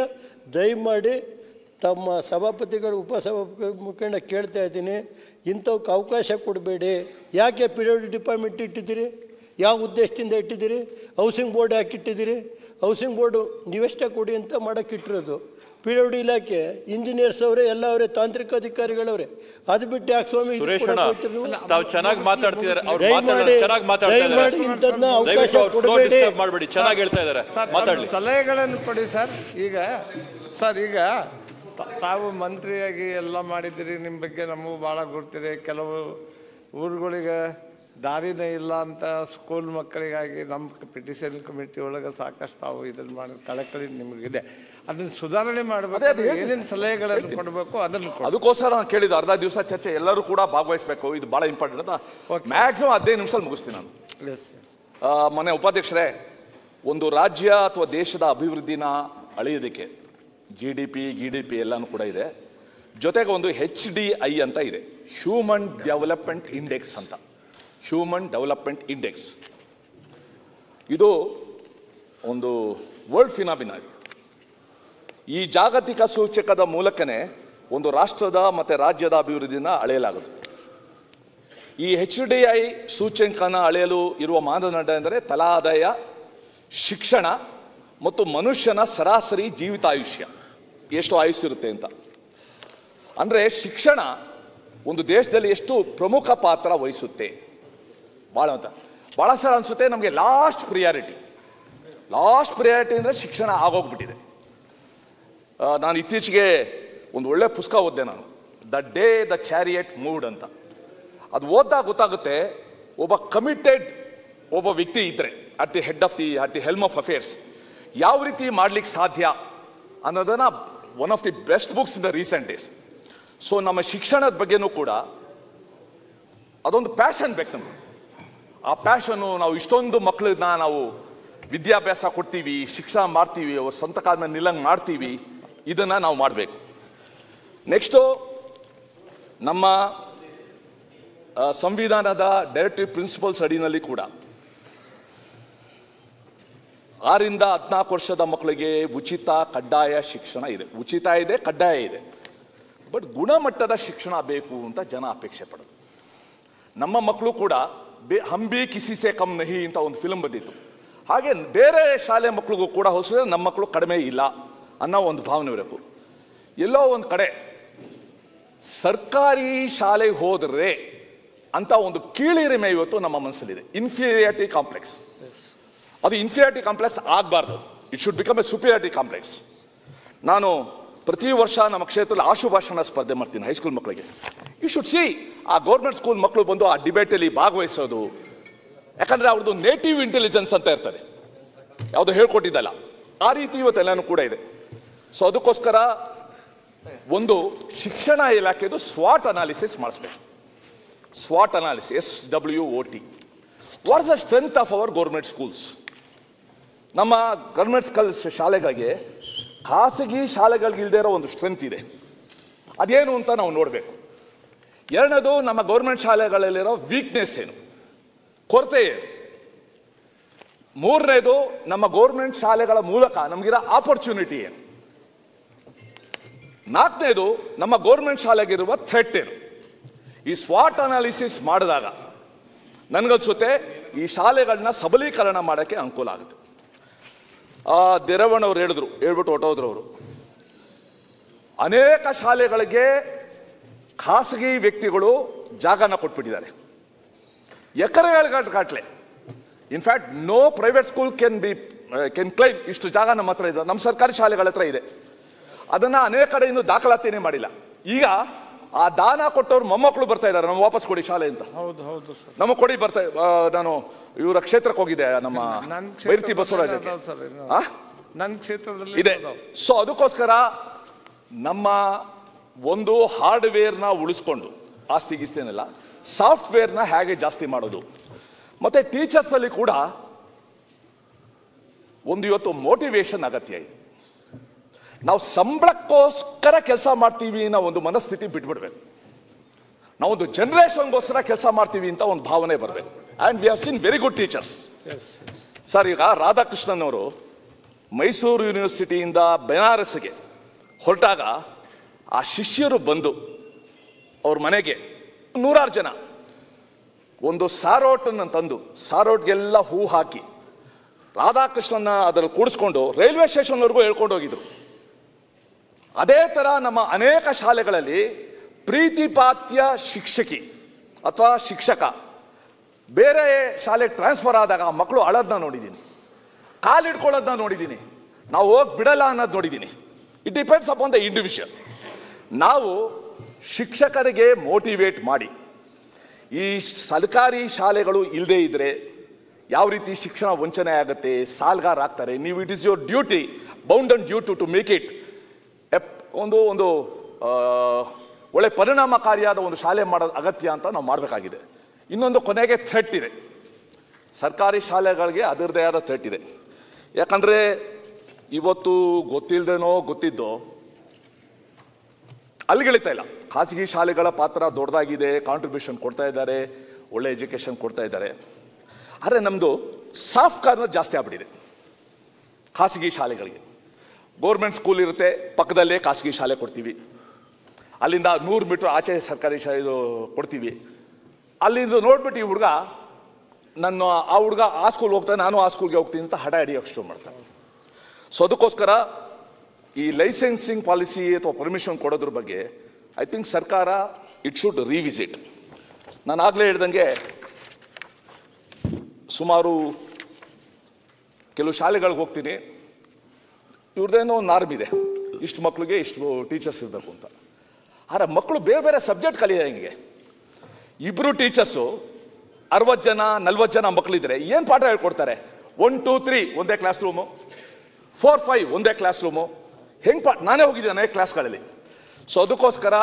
ದಯಮಾಡಿ ತಮ್ಮ ಸಭಾಪತಿಗಳು, ಉಪಸಭಾಪತಿ ಮುಖಂಡ ಕೇಳ್ತಾ ಇದ್ದೀನಿ, ಇಂಥವಕ್ಕೆ ಅವಕಾಶ ಕೊಡಬೇಡಿ. ಯಾಕೆ PWD ಡಿಪಾರ್ಟ್ಮೆಂಟ್ ಇಟ್ಟಿದ್ದೀರಿ? ಯಾವ ಉದ್ದೇಶದಿಂದ ಇಟ್ಟಿದ್ದೀರಿ? ಹೌಸಿಂಗ್ ಬೋರ್ಡ್ ಯಾಕೆ ಇಟ್ಟಿದ್ದೀರಿ? ಹೌಸಿಂಗ್ ಬೋರ್ಡು ನೀವೆಷ್ಟೇ ಕೊಡಿ ಅಂತ ಮಾಡೋಕ್ಕೆ ಇಟ್ಟಿರೋದು. PWD ಇಲಾಖೆ ಇಂಜಿನಿಯರ್ಸ್ ಅವರೇ, ಎಲ್ಲ ಅವರೇ, ತಾಂತ್ರಿಕ ಅಧಿಕಾರಿಗಳವರೇ. ಅದು ಬಿಟ್ಟು ಯಾಕೆ ಸ್ವಾಮಿ ಚೆನ್ನಾಗಿ ಮಾತಾಡ್ತಿದ್ದಾರೆ, ಅವಕಾಶ ಮಾಡಬೇಡಿ, ಚೆನ್ನಾಗಿ ಹೇಳ್ತಾ ಇದ್ದಾರೆ, ಮಾತಾಡಲಿ. ಸಲಹೆಗಳನ್ನು ಕೊಡಿ ಸರ್. ಈಗ ತಾವು ಮಂತ್ರಿಯಾಗಿ ಎಲ್ಲ ಮಾಡಿದ್ದೀರಿ, ನಿಮ್ಮ ಬಗ್ಗೆ ನಮಗೂ ಭಾಳ ಗೊತ್ತಿದೆ. ಕೆಲವು ಊರುಗಳಿಗೆ ದಾರಿನೇ ಇಲ್ಲ ಅಂತ ಸ್ಕೂಲ್ ಮಕ್ಕಳಿಗಾಗಿ ನಮ್ಮ ಪಿಟಿಷನ್ ಕಮಿಟಿ ಒಳಗೆ ಸಾಕಷ್ಟು ತಾವು ಇದನ್ನು ಮಾಡಿ ಕಳಕಳಿ ನಿಮಗಿದೆ. ಅದನ್ನು ಸುಧಾರಣೆ ಮಾಡಬೇಕು. ಏನೇನು ಸಲಹೆಗಳನ್ನು ಕೊಡಬೇಕು ಅದನ್ನು ಅದಕ್ಕೋಸ್ಕರ ನಾನು ಕೇಳಿದ್ದು ಅರ್ಧ ದಿವಸ ಚರ್ಚೆ, ಎಲ್ಲರೂ ಕೂಡ ಭಾಗವಹಿಸಬೇಕು, ಇದು ಭಾಳ ಇಂಪಾರ್ಟೆಂಟ್ ಅಂತ. ಮ್ಯಾಕ್ಸಿಮಮ್ 15 ನಿಮಿಷದಲ್ಲಿ ಮುಗಿಸ್ತೀನಿ ನಾನು. ಮೊನ್ನೆ ಉಪಾಧ್ಯಕ್ಷರೇ, ಒಂದು ರಾಜ್ಯ ಅಥವಾ ದೇಶದ ಅಭಿವೃದ್ಧಿನ ಅಳೆಯೋದಕ್ಕೆ GDP ಎಲ್ಲನೂ ಕೂಡ ಇದೆ. ಜೊತೆಗೆ ಒಂದು HDI ಅಂತ ಇದೆ, ಹ್ಯೂಮನ್ ಡೆವಲಪ್ಮೆಂಟ್ ಇಂಡೆಕ್ಸ್ ಅಂತ. ಹ್ಯೂಮನ್ ಡೆವಲಪ್ಮೆಂಟ್ ಇಂಡೆಕ್ಸ್ ಇದು ಒಂದು ವರ್ಲ್ಡ್ ಫಿನಾಮಿನಾ. ಈ ಜಾಗತಿಕ ಸೂಚಕದ ಮೂಲಕನೇ ಒಂದು ರಾಷ್ಟ್ರದ ಮತ್ತು ರಾಜ್ಯದ ಅಭಿವೃದ್ಧಿನ ಅಳೆಯಲಾಗುತ್ತದೆ. ಈ HDI ಸೂಚ್ಯಂಕನ ಅಳೆಯಲು ಇರುವ ಮಾನದಂಡ ಎಂದರೆ ತಲಾದಾಯ, ಶಿಕ್ಷಣ ಮತ್ತು ಮನುಷ್ಯನ ಸರಾಸರಿ ಜೀವಿತಾಯುಷ್ಯ, ಎಷ್ಟು ಆಯುಷ್ಯ ಇರುತ್ತೆ ಅಂತ. ಅಂದರೆ ಶಿಕ್ಷಣ ಒಂದು ದೇಶದಲ್ಲಿ ಎಷ್ಟು ಪ್ರಮುಖ ಪಾತ್ರ ವಹಿಸುತ್ತೆ ಭಾಳ ಸಲ ಅನಿಸುತ್ತೆ ನಮಗೆ ಲಾಸ್ಟ್ ಪ್ರಿಯಾರಿಟಿ ಅಂದರೆ ಶಿಕ್ಷಣ ಆಗೋಗ್ಬಿಟ್ಟಿದೆ. ನಾನು ಇತ್ತೀಚೆಗೆ ಒಂದು ಒಳ್ಳೆ ಪುಸ್ತಕ ಓದಿದೆ ನಾನು, the day the chariot moved ಅಂತ. ಅದು ಓದಿದಾಗ ಗೊತ್ತಾಗುತ್ತೆ ಒಬ್ಬ ಕಮಿಟೆಡ್ ಒಬ್ಬ ವ್ಯಕ್ತಿ ಇದ್ದರೆ at the Helm of affairs ಯಾವ ರೀತಿ ಮಾಡ್ಲಿಕ್ಕೆ ಸಾಧ್ಯ ಅನ್ನೋದನ್ನು one of the best books in the recent days. So ನಮ್ಮ ಶಿಕ್ಷಣದ ಬಗ್ಗೆನೂ ಕೂಡ ಅದೊಂದು ಪ್ಯಾಷನ್ ಬೇಕು ನಮಗೆ. ಆ ಪ್ಯಾಷನ್ನು ನಾವು ಇಷ್ಟೊಂದು ಮಕ್ಕಳನ್ನ ನಾವು ವಿದ್ಯಾಭ್ಯಾಸ ಕೊಡ್ತೀವಿ, ಶಿಕ್ಷಣ ಮಾಡ್ತೀವಿ, ಅವ್ರ ಸ್ವಂತ ಕಾಲ ಮೇಲೆ ನಿಲ್ಲಂಗೆ ಮಾಡ್ತೀವಿ, ಇದನ್ನು ನಾವು ಮಾಡಬೇಕು. ನೆಕ್ಸ್ಟು ನಮ್ಮ ಸಂವಿಧಾನದ ಡೈರೆಕ್ಟಿವ್ ಪ್ರಿನ್ಸಿಪಲ್ಸ್ ಅಡಿನಲ್ಲಿ ಕೂಡ 6 ರಿಂದ 14 ವರ್ಷದ ಮಕ್ಕಳಿಗೆ ಉಚಿತ ಕಡ್ಡಾಯ ಶಿಕ್ಷಣ ಇದೆ. ಉಚಿತ ಇದೆ, ಕಡ್ಡಾಯ ಇದೆ. ಬಟ್ ಗುಣಮಟ್ಟದ ಶಿಕ್ಷಣ ಬೇಕು ಅಂತ ಜನ ಅಪೇಕ್ಷೆ ಪಡೋದು. ನಮ್ಮ ಮಕ್ಕಳು ಕೂಡ ಹಂಬಿ ಕಿಸಿ ಸೆ ಕಮ್ ನಹಿ ಅಂತ ಒಂದು ಫಿಲ್ಮ್ ಬಂದಿತ್ತು. ಹಾಗೆ ಬೇರೆ ಶಾಲೆ ಮಕ್ಕಳಿಗೂ ಕೂಡ ಹೋಲಿಸಿದ್ರೆ ನಮ್ಮ ಮಕ್ಕಳು ಕಡಿಮೆ ಇಲ್ಲ ಅನ್ನೋ ಒಂದು ಭಾವನೆ ಇರಬೇಕು. ಎಲ್ಲೋ ಒಂದು ಕಡೆ ಸರ್ಕಾರಿ ಶಾಲೆಗೆ ಹೋದರೆ ಅಂತ ಒಂದು ಕೀಳಿರಿಮೆ ಇವತ್ತು ನಮ್ಮ ಮನಸ್ಸಲ್ಲಿದೆ. Inferiority complex. ಅದು ಇನ್ಫೀರಿಯಾರಿಟಿ ಕಾಂಪ್ಲೆಕ್ಸ್ ಆಗಬಾರ್ದು. It should become a superiority complex. ನಾನು ಪ್ರತಿ ವರ್ಷ ನಮ್ಮ ಕ್ಷೇತ್ರದಲ್ಲಿ ಆಶುಭಾಷಣ ಸ್ಪರ್ಧೆ ಮಾಡ್ತೀನಿ ಹೈಸ್ಕೂಲ್ ಮಕ್ಕಳಿಗೆ. ಯು ಶುಡ್ ಸಿ ಆ ಗೌರ್ಮೆಂಟ್ ಸ್ಕೂಲ್ ಮಕ್ಕಳು ಬಂದು ಆ ಡಿಬೇಟಲ್ಲಿ ಭಾಗವಹಿಸೋದು. ಯಾಕಂದರೆ ಅವ್ರದ್ದು ನೇಟಿವ್ ಇಂಟೆಲಿಜೆನ್ಸ್ ಅಂತ ಇರ್ತದೆ, ಯಾವುದೋ ಹೇಳ್ಕೊಟ್ಟಿದ್ದಲ್ಲ. ಆ ರೀತಿ ಇವತ್ತೆಲ್ಲನೂ ಕೂಡ ಇದೆ. ಸೊ ಅದಕ್ಕೋಸ್ಕರ ಒಂದು ಶಿಕ್ಷಣ ಇಲಾಖೆದು ಸ್ವಾಟ್ ಅನಾಲಿಸಿಸ್ ಮಾಡಿಸ್ಬೇಕು. ಸ್ವಾಟ್ analysis, SWOT. What is the strength of our government schools? ನಮ್ಮ ಗೌರ್ಮೆಂಟ್ ಶಾಲೆಗಳಿಗೆ ಖಾಸಗಿ ಶಾಲೆಗಳಿಗೆ ಇಲ್ಲದೆ ಇರೋ ಒಂದು ಸ್ಟ್ರೆಂತ್ ಇದೆ. ಅದೇನು ಅಂತ ನಾವು ನೋಡಬೇಕು. ಎರಡನೇದು, ನಮ್ಮ ಗೌರ್ಮೆಂಟ್ ಶಾಲೆಗಳಲ್ಲಿರೋ ವೀಕ್ನೆಸ್ ಏನು, ಕೊರತೆ ಏನು. ಮೂರನೇದು, ನಮ್ಮ ಗೌರ್ಮೆಂಟ್ ಶಾಲೆಗಳ ಮೂಲಕ ನಮಗಿರೋ ಆಪರ್ಚುನಿಟಿ ಏನು. ನಾಲ್ಕನೇದು, ನಮ್ಮ ಗೌರ್ಮೆಂಟ್ ಶಾಲೆಗಿರುವ ಥ್ರೆಟ್ ಏನು. ಈ ಸ್ವಾಟ್ ಅನಾಲಿಸಿಸ್ ಮಾಡಿದಾಗ ನನಗನ್ಸುತ್ತೆ ಈ ಶಾಲೆಗಳನ್ನ ಸಬಲೀಕರಣ ಮಾಡೋಕ್ಕೆ ಅನುಕೂಲ ಆಗುತ್ತೆ. ದೇರವಣ್ಣವ್ರು ಹೇಳ್ಬಿಟ್ಟು ಹೊಟ್ಟೋದ್ರು ಅವರು. ಅನೇಕ ಶಾಲೆಗಳಿಗೆ ಖಾಸಗಿ ವ್ಯಕ್ತಿಗಳು ಜಾಗನ ಕೊಟ್ಬಿಟ್ಟಿದ್ದಾರೆ, ಎಕರೆಗಟ್ಟಲೆ. In fact no private school can claim ಇಷ್ಟು ಜಾಗ ನಮ್ಮ ಹತ್ರ ಇದೆ, ನಮ್ಮ ಸರ್ಕಾರಿ ಶಾಲೆಗಳ ಹತ್ರ ಇದೆ. ಅದನ್ನು ಅನೇಕ ಕಡೆ ಇನ್ನೂ ದಾಖಲಾತಿನೇ ಮಾಡಿಲ್ಲ. ಈಗ ಆ ದಾನ ಕೊಟ್ಟವ್ರು ಮೊಮ್ಮಕ್ಕಳು ಬರ್ತಾ ಇದ್ದಾರೆ, ನಮ್ಮ ವಾಪಸ್ ಕೊಡಿ ಶಾಲೆ ಅಂತ. ಹೌದು ನಮಗೆ ಕೊಡಿ ಬರ್ತಾ. ನಾನು ಇವರ ಕ್ಷೇತ್ರಕ್ಕೆ ಹೋಗಿದ್ದೆ, ನಮ್ಮ ಬೈರತಿ ಬಸವರಾಜಕ್ಕೆ ನನ್ನ ಕ್ಷೇತ್ರದಲ್ಲಿ ಇದೆ. ಸೊ ಅದಕ್ಕೋಸ್ಕರ ನಮ್ಮ ಒಂದು ಹಾರ್ಡ್ವೇರ್ನ ಉಳಿಸ್ಕೊಂಡು, ಆಸ್ತಿ ಗೀಸ್ತಿನೆಲ್ಲ, ಸಾಫ್ಟ್ವೇರ್ನ ಹೇಗೆ ಜಾಸ್ತಿ ಮಾಡೋದು. ಮತ್ತೆ ಟೀಚರ್ಸಲ್ಲಿ ಕೂಡ ಒಂದು ಇವತ್ತು ಮೋಟಿವೇಶನ್ ಅಗತ್ಯ ಇದೆ. ನಾವು ಸಂಬಳಕ್ಕೋಸ್ಕರ ಕೆಲಸ ಮಾಡ್ತೀವಿ ಅನ್ನೋ ಒಂದು ಮನಸ್ಥಿತಿ ಬಿಟ್ಬಿಡ್ಬೇಕು. ನಾವೊಂದು ಜನರೇಷನ್ಗೋಸ್ಕರ ಕೆಲಸ ಮಾಡ್ತೀವಿ ಅಂತ ಒಂದು ಭಾವನೆ ಬರಬೇಕು. And we have seen very good teachers. Sir, ಈಗ ರಾಧಾಕೃಷ್ಣನ್ ಅವರು ಮೈಸೂರು ಯೂನಿವರ್ಸಿಟಿಯಿಂದ ಬೆನಾರಸ್ಗೆ ಹೊರಟಾಗ ಆ ಶಿಷ್ಯರು ಬಂದು ಅವ್ರ ಮನೆಗೆ 100 ಜನ ಒಂದು ಸಾರೋಟನ್ನು ತಂದು, ಸಾರೋಟ್ಗೆಲ್ಲ ಹೂ ಹಾಕಿ ರಾಧಾಕೃಷ್ಣನ ಅದನ್ನು ಕೂಡಿಸ್ಕೊಂಡು ರೈಲ್ವೆ ಸ್ಟೇಷನ್ವರೆಗೂ ಹೇಳ್ಕೊಂಡು ಹೋಗಿದ್ರು. ಅದೇ ಥರ ನಮ್ಮ ಅನೇಕ ಶಾಲೆಗಳಲ್ಲಿ ಪ್ರೀತಿಪಾತ್ಯ ಶಿಕ್ಷಕಿ ಅಥವಾ ಶಿಕ್ಷಕ ಬೇರೆ ಶಾಲೆಗೆ ಟ್ರಾನ್ಸ್ಫರ್ ಆದಾಗ ಆ ಮಕ್ಕಳು ಅಳೋದನ್ನ ನೋಡಿದ್ದೀನಿ, ಕಾಲಿಡ್ಕೊಳ್ಳೋದನ್ನ ನೋಡಿದ್ದೀನಿ, ನಾವು ಹೋಗಿ ಬಿಡಲ್ಲ ಅನ್ನೋದು ನೋಡಿದ್ದೀನಿ. It depends upon the individual. ನಾವು ಶಿಕ್ಷಕರಿಗೆ ಮೋಟಿವೇಟ್ ಮಾಡಿ, ಈ ಸರ್ಕಾರಿ ಶಾಲೆಗಳು ಇಲ್ಲದೇ ಇದ್ದರೆ ಯಾವ ರೀತಿ ಶಿಕ್ಷಣ ವಂಚನೆ ಆಗುತ್ತೆ, ಸಾಲ್ಗಾರ ಆಗ್ತಾರೆ. ನೀವು it is your duty, bound and duty to make it ಒಂದು ಒಳ್ಳೆ ಪರಿಣಾಮಕಾರಿಯಾದ ಒಂದು ಶಾಲೆ ಮಾಡೋದು ಅಗತ್ಯ ಅಂತ ನಾವು ಮಾಡಬೇಕಾಗಿದೆ. ಇನ್ನೊಂದು ಕೊನೆಗೆ ಥ್ರೆಟ್ ಇದೆ, ಸರ್ಕಾರಿ ಶಾಲೆಗಳಿಗೆ ಅದರದೇ ಆದ ಥ್ರೆಟ್ ಇದೆ. ಯಾಕಂದರೆ ಇವತ್ತು ಗೊತ್ತಿಲ್ಲದೇನೋ ಗೊತ್ತಿದ್ದೋ ಅಲ್ಲಿಗಳಿತಾ ಇಲ್ಲ. ಖಾಸಗಿ ಶಾಲೆಗಳ ಪಾತ್ರ ದೊಡ್ಡದಾಗಿದೆ, ಕಾಂಟ್ರಿಬ್ಯೂಷನ್ ಕೊಡ್ತಾ ಇದ್ದಾರೆ, ಒಳ್ಳೆ ಎಜುಕೇಷನ್ ಕೊಡ್ತಾ ಇದ್ದಾರೆ. ಆದರೆ ನಮ್ಮದು ಸಾಫ್ಟ್ ಕಾರ್ನರ್ ಜಾಸ್ತಿ ಆಗ್ಬಿಟ್ಟಿದೆ ಖಾಸಗಿ ಶಾಲೆಗಳಿಗೆ. ಗೌರ್ಮೆಂಟ್ ಸ್ಕೂಲ್ ಇರುತ್ತೆ, ಪಕ್ಕದಲ್ಲೇ ಖಾಸಗಿ ಶಾಲೆ ಕೊಡ್ತೀವಿ. ಅಲ್ಲಿಂದ 100 ಮೀಟ್ರ್ ಆಚೆ ಸರ್ಕಾರಿ ಶಾಲೆ ಕೊಡ್ತೀವಿ. ಅಲ್ಲಿಂದ ನೋಡ್ಬಿಟ್ಟು ಈ ಹುಡುಗ ಆ ಹುಡುಗ ಆ ಸ್ಕೂಲ್ ಹೋಗ್ತಾನೆ, ನಾನು ಆ ಸ್ಕೂಲ್ಗೆ ಹೋಗ್ತೀನಿ ಅಂತ ಹಡ ಹಿಡಿಯೋಕೆ ಶುರು ಮಾಡ್ತಾನೆ. ಸೊ ಅದಕ್ಕೋಸ್ಕರ ಈ ಲೈಸೆನ್ಸಿಂಗ್ ಪಾಲಿಸಿ ಅಥವಾ ಪರ್ಮಿಷನ್ ಕೊಡೋದ್ರ ಬಗ್ಗೆ ಐ ಥಿಂಕ್ ಸರ್ಕಾರ ಇಟ್ ಶುಡ್ ರಿವಿಸಿಟ್. ನಾನು ಆಗಲೇ ಹೇಳ್ದಂಗೆ ಸುಮಾರು ಕೆಲವು ಶಾಲೆಗಳಿಗೆ ಹೋಗ್ತೀನಿ, ಇವ್ರದ್ದೇನೋ ಒಂದು ನಾರ್ಮ್ ಇದೆ, ಇಷ್ಟು ಮಕ್ಕಳಿಗೆ ಇಷ್ಟು ಟೀಚರ್ಸ್ ಇರಬೇಕು ಅಂತ. ಆದರೆ ಮಕ್ಕಳು ಬೇರೆ ಬೇರೆ ಸಬ್ಜೆಕ್ಟ್ ಕಲಿಯೋಂಗೆ. ಇಬ್ಬರು ಟೀಚರ್ಸು 60 ಜನ 40 ಜನ ಮಕ್ಕಳಿದ್ರೆ ಏನು ಪಾಠ ಹೇಳ್ಕೊಡ್ತಾರೆ? 1 2 3 ಒಂದೇ ಕ್ಲಾಸ್ ರೂಮು, 4 5 ಒಂದೇ ಕ್ಲಾಸ್ ರೂಮು. ಹೆಂಗೆ ನಾನೇ ಹೋಗಿದ್ದೇನೆ ಕ್ಲಾಸ್ಗಳಲ್ಲಿ. ಸೊ ಅದಕ್ಕೋಸ್ಕರ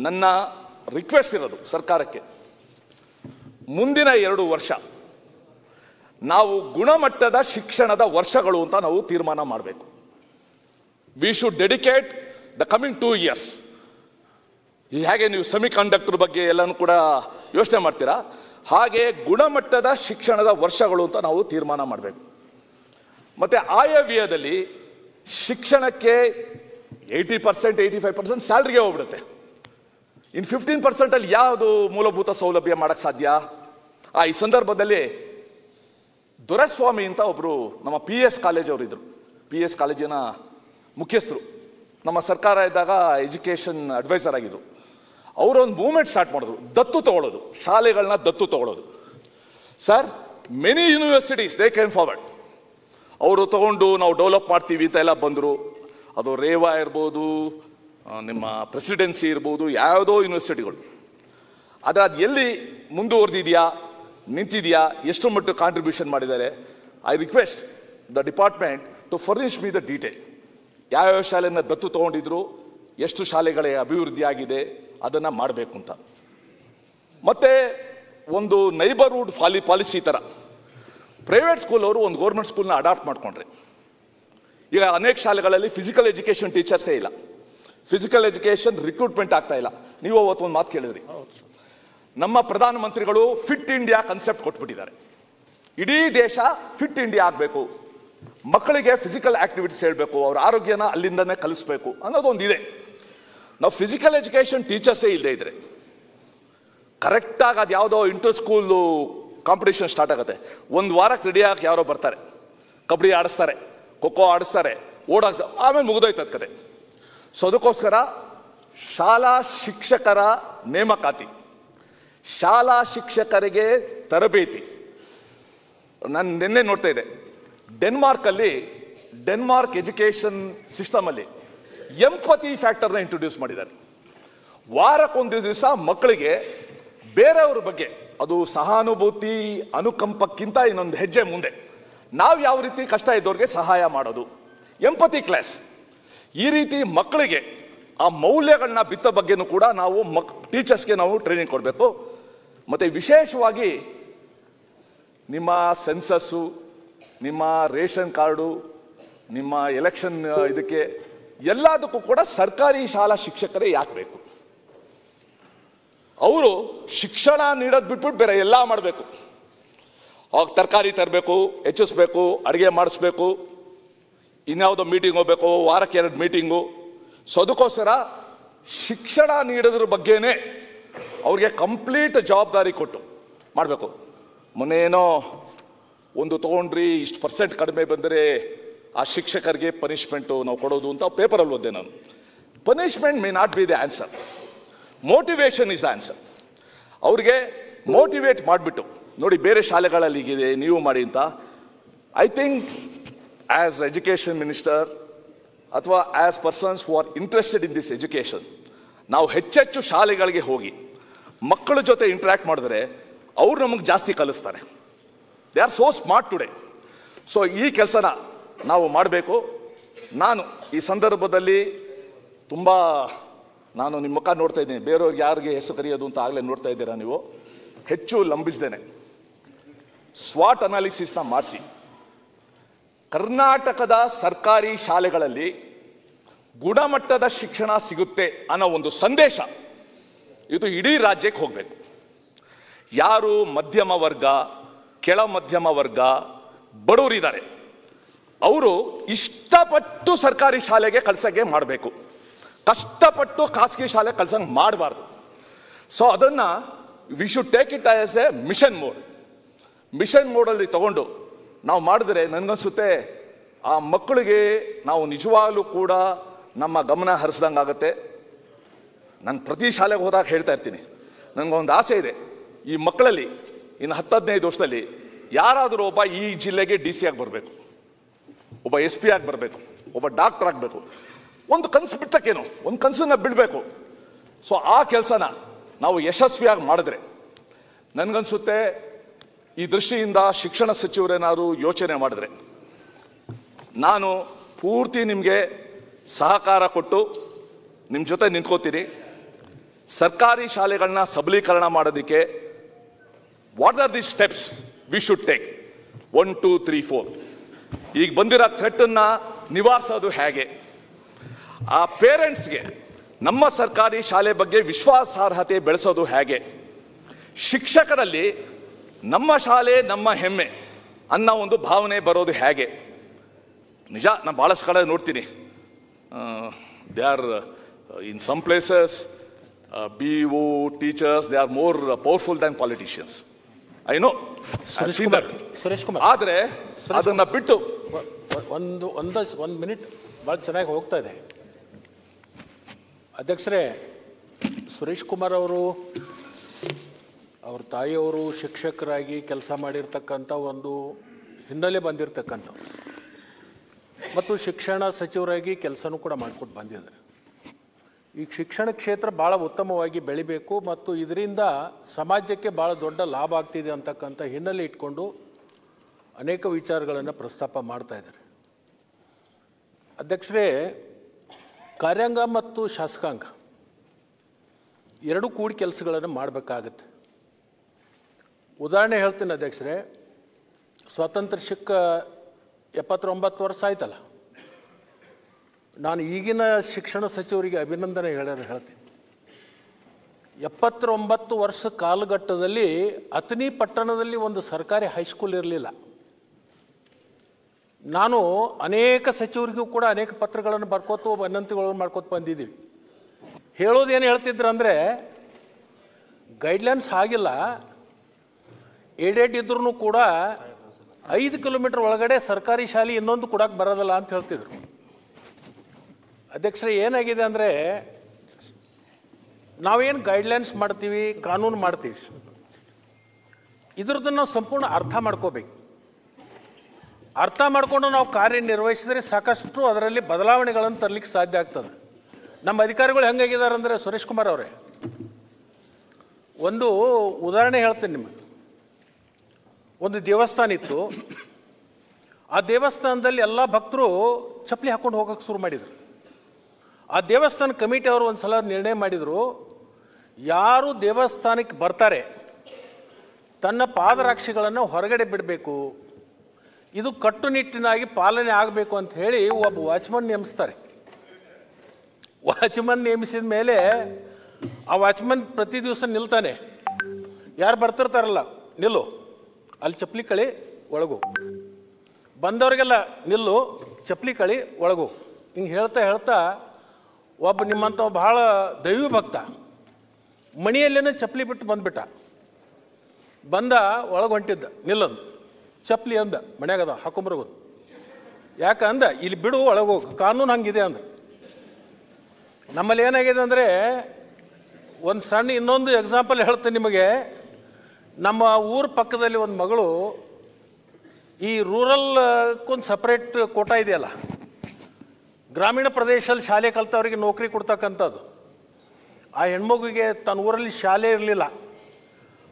ನನ್ನ ರಿಕ್ವೆಸ್ಟ್ ಇರೋದು ಸರ್ಕಾರಕ್ಕೆ, ಮುಂದಿನ 2 ವರ್ಷ ನಾವು ಗುಣಮಟ್ಟದ ಶಿಕ್ಷಣದ ವರ್ಷಗಳು ಅಂತ ನಾವು ತೀರ್ಮಾನ ಮಾಡಬೇಕು. We should dedicate the coming 2 years. ಹೇಗೆ ನೀವು ಸೆಮಿ ಕಂಡಕ್ಟರ್ ಬಗ್ಗೆ ಎಲ್ಲನೂ ಕೂಡ ಯೋಚನೆ ಮಾಡ್ತೀರಾ, ಹಾಗೆ ಗುಣಮಟ್ಟದ ಶಿಕ್ಷಣದ ವರ್ಷಗಳು ಅಂತ ನಾವು ತೀರ್ಮಾನ ಮಾಡಬೇಕು. ಮತ್ತು ಆಯವ್ಯಯದಲ್ಲಿ ಶಿಕ್ಷಣಕ್ಕೆ 80% 85% ಸ್ಯಾಲ್ರಿಗೆ ಹೋಗ್ಬಿಡುತ್ತೆ. ಇನ್ನು 15% ಯಾವುದು ಮೂಲಭೂತ ಸೌಲಭ್ಯ ಮಾಡೋಕ್ಕೆ ಸಾಧ್ಯ? ಈ ಸಂದರ್ಭದಲ್ಲಿ ದೊರೆಸ್ವಾಮಿ ಅಂತ ಒಬ್ಬರು ನಮ್ಮ PS ಕಾಲೇಜ್ ಅವರಿದ್ದರು, PS ಕಾಲೇಜಿನ ಮುಖ್ಯಸ್ಥರು, ನಮ್ಮ ಸರ್ಕಾರ ಇದ್ದಾಗ ಎಜುಕೇಷನ್ ಅಡ್ವೈಸರ್ ಆಗಿದ್ರು. ಅವರೊಂದು ಮೂವ್ಮೆಂಟ್ ಸ್ಟಾರ್ಟ್ ಮಾಡಿದ್ರು, ದತ್ತು ತಗೊಳ್ಳೋದು, ಶಾಲೆಗಳನ್ನ ದತ್ತು ತಗೊಳ್ಳೋದು. Sir, many universities they came forward. ಅವರು ತಗೊಂಡು ನಾವು ಡೆವಲಪ್ ಮಾಡ್ತೀವಿ ಅಂತ ಎಲ್ಲ ಬಂದರು. ಅದು ರೇವಾ ಇರ್ಬೋದು, ನಿಮ್ಮ ಪ್ರೆಸಿಡೆನ್ಸಿ ಇರ್ಬೋದು, ಯಾವುದೋ ಯೂನಿವರ್ಸಿಟಿಗಳು. ಆದರೆ ಅದು ಎಲ್ಲಿ ಮುಂದುವರೆದಿದೆಯಾ, ನಿಂತಿದೆಯಾ, ಎಷ್ಟು ಮಟ್ಟಿಗೆ ಕಾಂಟ್ರಿಬ್ಯೂಷನ್ ಮಾಡಿದ್ದಾರೆ? I request the department to furnish me the detail. ಯಾವ್ಯಾವ ಶಾಲೆಯನ್ನು ದತ್ತು ತೊಗೊಂಡಿದ್ರು, ಎಷ್ಟು ಶಾಲೆಗಳ ಅಭಿವೃದ್ಧಿ ಆಗಿದೆ, ಅದನ್ನು ಮಾಡಬೇಕು ಅಂತ. ಮತ್ತು ಒಂದು ನೈಬರ್ಹುಡ್ ಪಾಲಿಸಿ ಥರ ಪ್ರೈವೇಟ್ ಸ್ಕೂಲವರು ಒಂದು ಗೌರ್ಮೆಂಟ್ ಸ್ಕೂಲ್ನ ಅಡಾಪ್ಟ್ ಮಾಡಿಕೊಂಡ್ರೆ. ಈಗ ಅನೇಕ ಶಾಲೆಗಳಲ್ಲಿ ಫಿಸಿಕಲ್ ಎಜುಕೇಷನ್ ಟೀಚರ್ಸೇ ಇಲ್ಲ, ಫಿಸಿಕಲ್ ಎಜುಕೇಷನ್ ರಿಕ್ರೂಟ್ಮೆಂಟ್ ಆಗ್ತಾ ಇಲ್ಲ. ನೀವು ಅವತ್ತು ಒಂದು ಮಾತು ಕೇಳಿದ್ರಿ, ನಮ್ಮ ಪ್ರಧಾನಮಂತ್ರಿಗಳು ಫಿಟ್ ಇಂಡಿಯಾ ಕನ್ಸೆಪ್ಟ್ ಕೊಟ್ಬಿಟ್ಟಿದ್ದಾರೆ. ಇಡೀ ದೇಶ ಫಿಟ್ ಇಂಡಿಯಾ ಆಗಬೇಕು, ಮಕ್ಕಳಿಗೆ ಫಿಸಿಕಲ್ ಆಕ್ಟಿವಿಟೀಸ್ ಹೇಳಬೇಕು, ಅವ್ರ ಆರೋಗ್ಯನ ಅಲ್ಲಿಂದನೇ ಕಲಿಸ್ಬೇಕು ಅನ್ನೋದೊಂದು ಇದೆ. ನಾವು ಫಿಸಿಕಲ್ ಎಜುಕೇಷನ್ ಟೀಚರ್ಸೇ ಇಲ್ಲದೆ ಇದ್ರೆ ಕರೆಕ್ಟಾಗಿ ಅದು ಯಾವುದೋ ಇಂಟರ್ ಸ್ಕೂಲು ಕಾಂಪಿಟೇಷನ್ ಸ್ಟಾರ್ಟ್ ಆಗುತ್ತೆ. ಒಂದು ವಾರಕ್ಕೆ ರೆಡಿ ಆಗಿ ಯಾರೋ ಬರ್ತಾರೆ, ಕಬಡ್ಡಿ ಆಡಿಸ್ತಾರೆ, ಖೋಖೋ ಆಡಿಸ್ತಾರೆ, ಓಡಾಕ್ಸ, ಆಮೇಲೆ ಮುಗಿದೋಯ್ತು ಅದು ಕತೆ. ಸೊ ಅದಕ್ಕೋಸ್ಕರ ಶಾಲಾ ಶಿಕ್ಷಕರ ನೇಮಕಾತಿ, ಶಾಲಾ ಶಿಕ್ಷಕರಿಗೆ ತರಬೇತಿ. ನಾನು ನಿನ್ನೆ ನೋಡ್ತಾ ಇದ್ದೆ, ಡೆನ್ಮಾರ್ಕ್ ಎಜುಕೇಷನ್ ಸಿಸ್ಟಮಲ್ಲಿ ಎಂಪತಿ ಫ್ಯಾಕ್ಟರ್ನ ಇಂಟ್ರೊಡ್ಯೂಸ್ ಮಾಡಿದ್ದಾರೆ. ವಾರಕ್ಕೊಂದು ದಿವಸ ಮಕ್ಕಳಿಗೆ ಬೇರೆಯವ್ರ ಬಗ್ಗೆ, ಅದು ಸಹಾನುಭೂತಿ ಅನುಕಂಪಕ್ಕಿಂತ ಇನ್ನೊಂದು ಹೆಜ್ಜೆ ಮುಂದೆ, ನಾವು ಯಾವ ರೀತಿ ಕಷ್ಟ ಇದ್ದವ್ರಿಗೆ ಸಹಾಯ ಮಾಡೋದು, ಎಂಪತಿ ಕ್ಲಾಸ್. ಈ ರೀತಿ ಮಕ್ಕಳಿಗೆ ಆ ಮೌಲ್ಯಗಳನ್ನ ಬಿತ್ತೋ ಬಗ್ಗೆನೂ ಕೂಡ ನಾವು ಟೀಚರ್ಸ್ಗೆ ನಾವು ಟ್ರೈನಿಂಗ್ ಕೊಡಬೇಕು. ಮತ್ತು ವಿಶೇಷವಾಗಿ ನಿಮ್ಮ ಸೆನ್ಸಸ್ಸು, ನಿಮ್ಮ ರೇಷನ್ ಕಾರ್ಡು, ನಿಮ್ಮ ಎಲೆಕ್ಷನ್ ಇದಕ್ಕೆ ಎಲ್ಲದಕ್ಕೂ ಕೂಡ ಸರ್ಕಾರಿ ಶಾಲಾ ಶಿಕ್ಷಕರೇ ಯಾಕೆ ಬೇಕು? ಅವರು ಶಿಕ್ಷಣ ನೀಡೋದು ಬಿಟ್ಬಿಟ್ಟು ಬೇರೆ ಎಲ್ಲ ಮಾಡಬೇಕು. ಅವಾಗ ತರಕಾರಿ ತರಬೇಕು, ಹೆಚ್ಚಿಸ್ಬೇಕು, ಅಡುಗೆ ಮಾಡಿಸ್ಬೇಕು, ಇನ್ಯಾವುದೋ ಮೀಟಿಂಗ್ ಹೋಗ್ಬೇಕು, ವಾರಕ್ಕೆ 2 ಮೀಟಿಂಗು. ಸೊ ಅದಕ್ಕೋಸ್ಕರ ಶಿಕ್ಷಣ ನೀಡೋದ್ರ ಬಗ್ಗೆನೇ ಅವ್ರಿಗೆ ಕಂಪ್ಲೀಟ್ ಜವಾಬ್ದಾರಿ ಕೊಟ್ಟು ಮಾಡಬೇಕು. ಮೊನ್ನೇನೋ ಒಂದು ತೊಗೊಂಡ್ರಿ, ಇಷ್ಟು % ಕಡಿಮೆ ಬಂದರೆ ಆ ಶಿಕ್ಷಕರಿಗೆ ಪನಿಷ್ಮೆಂಟು ನಾವು ಕೊಡೋದು ಅಂತ ಪೇಪರಲ್ಲಿ ಓದಿದೆ ನಾನು. Punishment may not be the answer, motivation is the answer. ಅವ್ರಿಗೆ ಮೋಟಿವೇಟ್ ಮಾಡಿಬಿಟ್ಟು ನೋಡಿ, ಬೇರೆ ಶಾಲೆಗಳಲ್ಲಿ ಹೀಗಿದೆ, ನೀವು ಮಾಡಿ ಅಂತ. I think as education minister ಅಥವಾ as persons who are interested in this education, ನಾವು ಹೆಚ್ಚೆಚ್ಚು ಶಾಲೆಗಳಿಗೆ ಹೋಗಿ ಮಕ್ಕಳ ಜೊತೆ ಇಂಟ್ರ್ಯಾಕ್ಟ್ ಮಾಡಿದ್ರೆ ಅವ್ರು ನಮಗೆ ಜಾಸ್ತಿ ಕಲಿಸ್ತಾರೆ. They are so smart today. So ಈ ಕೆಲಸನ ನಾವು ಮಾಡಬೇಕು. ನಾನು ಈ ಸಂದರ್ಭದಲ್ಲಿ ತುಂಬ ನಾನು ನಿಮ್ಮ ಮುಖ ನೋಡ್ತಾ ಇದ್ದೀನಿ, ಬೇರೆಯವ್ರಿಗೆ ಯಾರಿಗೆ ಹೆಸರು ಕರೆಯೋದು ಅಂತ ಆಗಲೇ ನೋಡ್ತಾ ಇದ್ದೀರಾ ನೀವು. ಹೆಚ್ಚು ಲಂಬಿಸ್ದೇನೆ ಸ್ವಾಟ್ ಅನಾಲಿಸಿಸ್ನ ಮಾಡಿಸಿ ಕರ್ನಾಟಕದ ಸರ್ಕಾರಿ ಶಾಲೆಗಳಲ್ಲಿ ಗುಣಮಟ್ಟದ ಶಿಕ್ಷಣ ಸಿಗುತ್ತೆ ಅನ್ನೋ ಒಂದು ಸಂದೇಶ ಇದು ಇಡೀ ರಾಜ್ಯಕ್ಕೆ ಹೋಗಬೇಕು. ಯಾರು ಮಧ್ಯಮ ವರ್ಗ, ಕೆಳ ಮಧ್ಯಮ ವರ್ಗ, ಬಡವರಿದ್ದಾರೆ, ಅವರು ಇಷ್ಟಪಟ್ಟು ಸರ್ಕಾರಿ ಶಾಲೆಗೆ ಕಳ್ಸಂಗೆ ಮಾಡಬೇಕು, ಕಷ್ಟಪಟ್ಟು ಖಾಸಗಿ ಶಾಲೆ ಕಳ್ಸಂಗೆ ಮಾಡಬಾರ್ದು. ಸೊ ಅದನ್ನು we should take it as a mission mode. Mission ಮೋಡಲ್ಲಿ ತಗೊಂಡು ನಾವು ಮಾಡಿದ್ರೆ ನನಗನ್ಸುತ್ತೆ ಆ ಮಕ್ಕಳಿಗೆ ನಾವು ನಿಜವಾಗ್ಲೂ ಕೂಡ ನಮ್ಮ ಗಮನ ಹರಿಸ್ದಂಗೆ ಆಗುತ್ತೆ. ನಾನು ಪ್ರತಿ ಶಾಲೆಗೆ ಹೋದಾಗ ಹೇಳ್ತಾ ಇರ್ತೀನಿ, ನನಗೊಂದು ಆಸೆ ಇದೆ, ಈ ಮಕ್ಕಳಲ್ಲಿ ಇನ್ನು 10-15 ವರ್ಷದಲ್ಲಿ ಯಾರಾದರೂ ಒಬ್ಬ ಈ ಜಿಲ್ಲೆಗೆ DC ಆಗಿ ಬರಬೇಕು, ಒಬ್ಬ SP ಆಗಿ ಬರಬೇಕು, ಒಬ್ಬ ಡಾಕ್ಟರ್ ಆಗಬೇಕು. ಒಂದು ಕನಸು ಬಿಟ್ಟಕ್ಕೇನು, ಒಂದು ಕನಸನ್ನು ಬಿಡಬೇಕು. ಸೊ ಆ ಕೆಲಸನ ನಾವು ಯಶಸ್ವಿಯಾಗಿ ಮಾಡಿದ್ರೆ ನನಗನ್ಸುತ್ತೆ, ಈ ದೃಷ್ಟಿಯಿಂದ ಶಿಕ್ಷಣ ಸಚಿವರೇನಾದರೂ ಯೋಚನೆ ಮಾಡಿದ್ರೆ ನಾನು ಪೂರ್ತಿ ನಿಮಗೆ ಸಹಕಾರ ಕೊಟ್ಟು ನಿಮ್ಮ ಜೊತೆ ನಿಂತ್ಕೋತೀನಿ. ಸರ್ಕಾರಿ ಶಾಲೆಗಳನ್ನ ಸಬಲೀಕರಣ ಮಾಡೋದಕ್ಕೆ what are the steps V should take? 1, 2, 3, 4. ಈಗ ಬಂದಿರೋ ಥ್ರೆಟನ್ನು ನಿವಾರಿಸೋದು ಹೇಗೆ? ಆ ಪೇರೆಂಟ್ಸ್ಗೆ ನಮ್ಮ ಸರ್ಕಾರಿ ಶಾಲೆ ಬಗ್ಗೆ ವಿಶ್ವಾಸಾರ್ಹತೆ ಬೆಳೆಸೋದು ಹೇಗೆ? ಶಿಕ್ಷಕರಲ್ಲಿ ನಮ್ಮ ಶಾಲೆ ನಮ್ಮ ಹೆಮ್ಮೆ ಅನ್ನೋ ಒಂದು ಭಾವನೆ ಬರೋದು ಹೇಗೆ? ನಿಜ, ನಾನು ಭಾಳಷ್ಟು ಕಡೆ ನೋಡ್ತೀನಿ, they are in some places BO teachers, they are more powerful than politicians. I know, Suresh Kumar, ಆದರೆ ಅದನ್ನು ಬಿಟ್ಟು ಒಂದು ಮಿನಿಟ್ ಭಾಳ ಚೆನ್ನಾಗಿ ಹೋಗ್ತಾ ಇದೆ. ಅಧ್ಯಕ್ಷರೇ, ಸುರೇಶ್ ಕುಮಾರ್ ಅವರು ಅವ್ರ ತಾಯಿಯವರು ಶಿಕ್ಷಕರಾಗಿ ಕೆಲಸ ಮಾಡಿರ್ತಕ್ಕಂಥ ಒಂದು ಹಿನ್ನೆಲೆ ಬಂದಿರತಕ್ಕಂಥ ಮತ್ತು ಶಿಕ್ಷಣ ಸಚಿವರಾಗಿ ಕೆಲಸನೂ ಕೂಡ ಮಾಡಿಕೊಟ್ಟು ಬಂದಿದ್ದಾರೆ. ಈ ಶಿಕ್ಷಣ ಕ್ಷೇತ್ರ ಭಾಳ ಉತ್ತಮವಾಗಿ ಬೆಳಿಬೇಕು ಮತ್ತು ಇದರಿಂದ ಸಮಾಜಕ್ಕೆ ಭಾಳ ದೊಡ್ಡ ಲಾಭ ಆಗ್ತಿದೆ ಅಂತಕ್ಕಂಥ ಹಿನ್ನೆಲೆ ಇಟ್ಕೊಂಡು ಅನೇಕ ವಿಚಾರಗಳನ್ನು ಪ್ರಸ್ತಾಪ ಮಾಡ್ತಾ ಇದ್ದಾರೆ. ಅಧ್ಯಕ್ಷರೇ, ಕಾರ್ಯಾಂಗ ಮತ್ತು ಶಾಸಕಾಂಗ ಎರಡೂ ಕೂಡಿ ಕೆಲಸಗಳನ್ನು ಮಾಡಬೇಕಾಗತ್ತೆ. ಉದಾಹರಣೆ ಹೇಳ್ತೀನಿ ಅಧ್ಯಕ್ಷರೇ, ಸ್ವಾತಂತ್ರ್ಯ ಸಿಕ್ಕ 79 ವರ್ಷ ಆಯ್ತಲ್ಲ, ನಾನು ಈಗಿನ ಶಿಕ್ಷಣ ಸಚಿವರಿಗೆ ಅಭಿನಂದನೆ ಹೇಳ್ತೀನಿ. 79 ವರ್ಷ ಕಾಲಘಟ್ಟದಲ್ಲಿ ಅಥಣಿ ಪಟ್ಟಣದಲ್ಲಿ ಒಂದು ಸರ್ಕಾರಿ ಹೈಸ್ಕೂಲ್ ಇರಲಿಲ್ಲ. ನಾನು ಅನೇಕ ಸಚಿವರಿಗೂ ಕೂಡ ಅನೇಕ ಪತ್ರಗಳನ್ನು ಬರ್ಕೋತು ವಿನಂತಿಗಳನ್ನು ಮಾಡ್ಕೋತ ಬಂದಿದ್ದೀವಿ. ಹೇಳೋದೇನು ಹೇಳ್ತಿದ್ರು ಅಂದರೆ, ಗೈಡ್ಲೈನ್ಸ್ ಆಗಿಲ್ಲ, ಏಡೆಡ್ ಇದ್ರೂ ಕೂಡ 5 ಕಿಲೋಮೀಟರ್ ಒಳಗಡೆ ಸರ್ಕಾರಿ ಶಾಲೆ ಇನ್ನೊಂದು ಕೊಡಕ್ಕೆ ಬರೋದಿಲ್ಲ ಅಂತ ಹೇಳ್ತಿದ್ರು. ಅಧ್ಯಕ್ಷರೇ, ಏನಾಗಿದೆ ಅಂದರೆ, ನಾವೇನು ಗೈಡ್ಲೈನ್ಸ್ ಮಾಡ್ತೀವಿ, ಕಾನೂನು ಮಾಡ್ತೀವಿ, ಇದ್ರದ್ದು ನಾವು ಸಂಪೂರ್ಣ ಅರ್ಥ ಮಾಡ್ಕೋಬೇಕು. ಅರ್ಥ ಮಾಡಿಕೊಂಡು ನಾವು ಕಾರ್ಯನಿರ್ವಹಿಸಿದರೆ ಸಾಕಷ್ಟು ಅದರಲ್ಲಿ ಬದಲಾವಣೆಗಳನ್ನು ತರಲಿಕ್ಕೆ ಸಾಧ್ಯ ಆಗ್ತದೆ. ನಮ್ಮ ಅಧಿಕಾರಿಗಳು ಹೆಂಗಾಗಿದ್ದಾರೆ ಅಂದರೆ, ಸುರೇಶ್ ಕುಮಾರ್ ಅವರೇ, ಒಂದು ಉದಾಹರಣೆ ಹೇಳ್ತೀನಿ ನಿಮಗೆ. ಒಂದು ದೇವಸ್ಥಾನ ಇತ್ತು, ಆ ದೇವಸ್ಥಾನದಲ್ಲಿ ಎಲ್ಲ ಭಕ್ತರು ಚಪ್ಪಲಿ ಹಾಕ್ಕೊಂಡು ಹೋಗೋಕ್ಕೆ ಶುರು ಮಾಡಿದರು. ಆ ದೇವಸ್ಥಾನ ಕಮಿಟಿ ಅವರು ಒಂದು ಸಲ ನಿರ್ಣಯ ಮಾಡಿದರು, ಯಾರು ದೇವಸ್ಥಾನಕ್ಕೆ ಬರ್ತಾರೆ ತನ್ನ ಪಾದರಕ್ಷೆಗಳನ್ನು ಹೊರಗಡೆ ಬಿಡಬೇಕು, ಇದು ಕಟ್ಟುನಿಟ್ಟಿನಾಗಿ ಪಾಲನೆ ಆಗಬೇಕು ಅಂತ ಹೇಳಿ ಒಬ್ಬ ವಾಚ್ಮನ್ ನೇಮಿಸ್ತಾರೆ. ವಾಚ್ಮನ್ ನೇಮಿಸಿದ ಮೇಲೆ ಆ ವಾಚ್ಮನ್ ಪ್ರತಿ ದಿವಸ ನಿಲ್ತಾನೆ, ಯಾರು ಬರ್ತಿರ್ತಾರಲ್ಲ, ನಿಲ್ಲು, ಅಲ್ಲಿ ಚಪ್ಪಲಿ ಕಳಿ ಒಳಗು, ಬಂದವ್ರಿಗೆಲ್ಲ ನಿಲ್ಲು, ಚಪ್ಪಲಿ ಕಳಿ ಒಳಗು, ಹಿಂಗೆ ಹೇಳ್ತಾ ಹೇಳ್ತಾ ಒಬ್ಬ ನಿಮ್ಮಂಥ ಭಾಳ ದೈವ ಭಕ್ತ ಮಣಿಯಲ್ಲೇನೋ ಚಪ್ಪಲಿ ಬಿಟ್ಟು ಬಂದ್ಬಿಟ್ಟ. ಬಂದ ಒಳಗೆ ಹೊಂಟಿದ್ದ, ನಿಲ್ಲಂದು ಚಪ್ಪಲಿ ಅಂದ, ಮನ್ಯಾಗದ ಹಾಕೊಂಬರ್ಬೋದು, ಯಾಕೆ ಅಂದ, ಇಲ್ಲಿ ಬಿಡು ಒಳಗೆ ಹೋಗು, ಕಾನೂನು ಹಂಗಿದೆ ಅಂದ. ನಮ್ಮಲ್ಲಿ ಏನಾಗಿದೆ ಅಂದರೆ, ಒಂದು ಸಣ್ಣ ಇನ್ನೊಂದು ಎಕ್ಸಾಂಪಲ್ ಹೇಳ್ತೀನಿ ನಿಮಗೆ. ನಮ್ಮ ಊರ ಪಕ್ಕದಲ್ಲಿ ಒಂದು ಮಗಳು ಈ ರೂರಲ್ಗೊಂದು ಸಪ್ರೇಟ್ ಕೋಟಾ ಇದೆಯಲ್ಲ, ಗ್ರಾಮೀಣ ಪ್ರದೇಶದಲ್ಲಿ ಶಾಲೆ ಕಲ್ತವ್ರಿಗೆ ನೌಕರಿ ಕೊಡ್ತಕ್ಕಂಥದ್ದು. ಆ ಹೆಣ್ಮಗುಗೆ ತನ್ನ ಊರಲ್ಲಿ ಶಾಲೆ ಇರಲಿಲ್ಲ,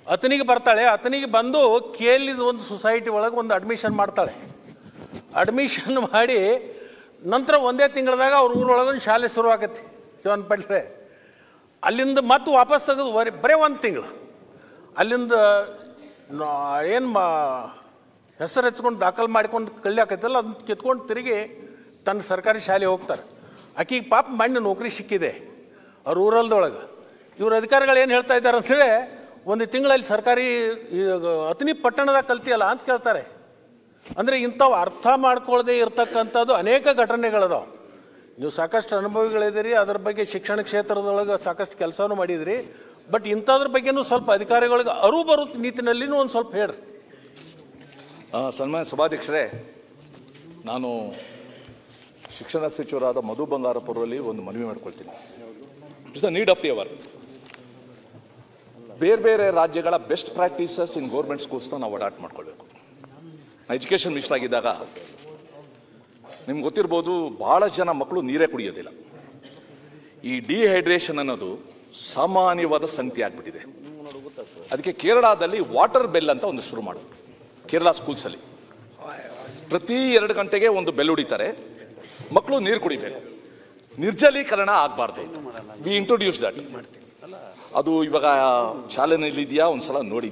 ಅಥಣಿಗೆ ಬರ್ತಾಳೆ. ಅಥಣಿಗೆ ಬಂದು ಕೇಳಿದ ಒಂದು ಸೊಸೈಟಿ ಒಳಗೆ ಒಂದು ಅಡ್ಮಿಷನ್ ಮಾಡ್ತಾಳೆ. ಅಡ್ಮಿಷನ್ ಮಾಡಿ ನಂತರ ಒಂದೇ ತಿಂಗಳದಾಗ ಅವ್ರ ಊರೊಳಗೊಂದು ಶಾಲೆ ಶುರು ಆಗತ್ತೆ, ಶಿವನಪಟ್ರೆ. ಅಲ್ಲಿಂದ ಮತ್ತೆ ವಾಪಸ್ ತೆಗೆದು ಬರೀ 1 ತಿಂಗಳು ಅಲ್ಲಿಂದ ಏನು ಹೆಸರು ಹೆಚ್ಕೊಂಡು ದಾಖಲು ಮಾಡ್ಕೊಂಡು ಕಳಿಯಾಕೈತಲ್ಲ, ಅದನ್ನ ಕಿತ್ಕೊಂಡು ತಿರುಗಿ ತನ್ನ ಸರ್ಕಾರಿ ಶಾಲೆ ಹೋಗ್ತಾರೆ. ಆಕೆಗೆ ಪಾಪ ಮಣ್ಣು ನೌಕರಿ ಸಿಕ್ಕಿದೆ ಅವ್ರ ಊರಲ್ದೊಳಗೆ. ಇವ್ರ ಅಧಿಕಾರಿಗಳು ಏನು ಹೇಳ್ತಾ ಇದ್ದಾರೆ ಅಂದರೆ, 1 ತಿಂಗಳಲ್ಲಿ ಸರ್ಕಾರಿ ಅಥಣಿ ಪಟ್ಟಣದಾಗ ಕಲ್ತಿಯಲ್ಲ ಅಂತ ಕೇಳ್ತಾರೆ. ಅಂದರೆ ಇಂಥವು ಅರ್ಥ ಮಾಡ್ಕೊಳ್ಳದೆ ಇರ್ತಕ್ಕಂಥದ್ದು ಅನೇಕ ಘಟನೆಗಳದಾವೆ. ನೀವು ಸಾಕಷ್ಟು ಅನುಭವಿಗಳಿದ್ದೀರಿ, ಅದರ ಬಗ್ಗೆ ಶಿಕ್ಷಣ ಕ್ಷೇತ್ರದೊಳಗೆ ಸಾಕಷ್ಟು ಕೆಲಸನೂ ಮಾಡಿದಿರಿ. ಬಟ್ ಇಂಥದ್ರ ಬಗ್ಗೆನೂ ಸ್ವಲ್ಪ ಅಧಿಕಾರಿಗಳಿಗೆ ಅರಿವು ಬರೋ ನಿಟ್ಟಿನಲ್ಲಿನೂ ಒಂದು ಸ್ವಲ್ಪ ಹೇಳ್ರಿ. ಸನ್ಮಾನ್ಯ ಸಭಾಧ್ಯಕ್ಷರೇ, ನಾನು ಶಿಕ್ಷಣ ಸಚಿವರಾದ ಮಧು ಬಂಗಾರಪ್ಪರಲ್ಲಿ ಒಂದು ಮನವಿ ಮಾಡ್ಕೊಳ್ತೀನಿ. It's the need of the hour. ಬೇರೆ ಬೇರೆ ರಾಜ್ಯಗಳ ಬೆಸ್ಟ್ ಪ್ರಾಕ್ಟೀಸಸ್ ಇನ್ ಗೌರ್ಮೆಂಟ್ ಸ್ಕೂಲ್ಸ್ನ ನಾವು ಅಡಾಪ್ಟ್ ಮಾಡ್ಕೊಳ್ಬೇಕು. ಎಜುಕೇಷನ್ ಮಿನಿಸ್ಟರ್ ಆಗಿದ್ದಾಗ ನಿಮ್ಗೆ ಗೊತ್ತಿರ್ಬೋದು, ಭಾಳ ಜನ ಮಕ್ಕಳು ನೀರೇ ಕುಡಿಯೋದಿಲ್ಲ. ಈ ಡಿಹೈಡ್ರೇಷನ್ ಅನ್ನೋದು ಸಾಮಾನ್ಯವಾದ ಸಂಗತಿ ಆಗಿಬಿಟ್ಟಿದೆ. ಅದಕ್ಕೆ ಕೇರಳದಲ್ಲಿ ವಾಟರ್ ಬೆಲ್ ಅಂತ ಒಂದು ಶುರು ಮಾಡೋದು. ಕೇರಳ ಸ್ಕೂಲ್ಸಲ್ಲಿ ಪ್ರತಿ 2 ಗಂಟೆಗೆ ಒಂದು ಬೆಲ್ ಹೊಡಿತಾರೆ, ಮಕ್ಕಳು ನೀರು ಕುಡಿಬೇಕು, ನಿರ್ಜಲೀಕರಣ ಆಗಬಾರ್ದು. We introduce that. ಅದು ಇವಾಗ ಶಾಲೆನಲ್ಲಿ ಇದೆಯಾ, ಒಂದ್ಸಲ ನೋಡಿ.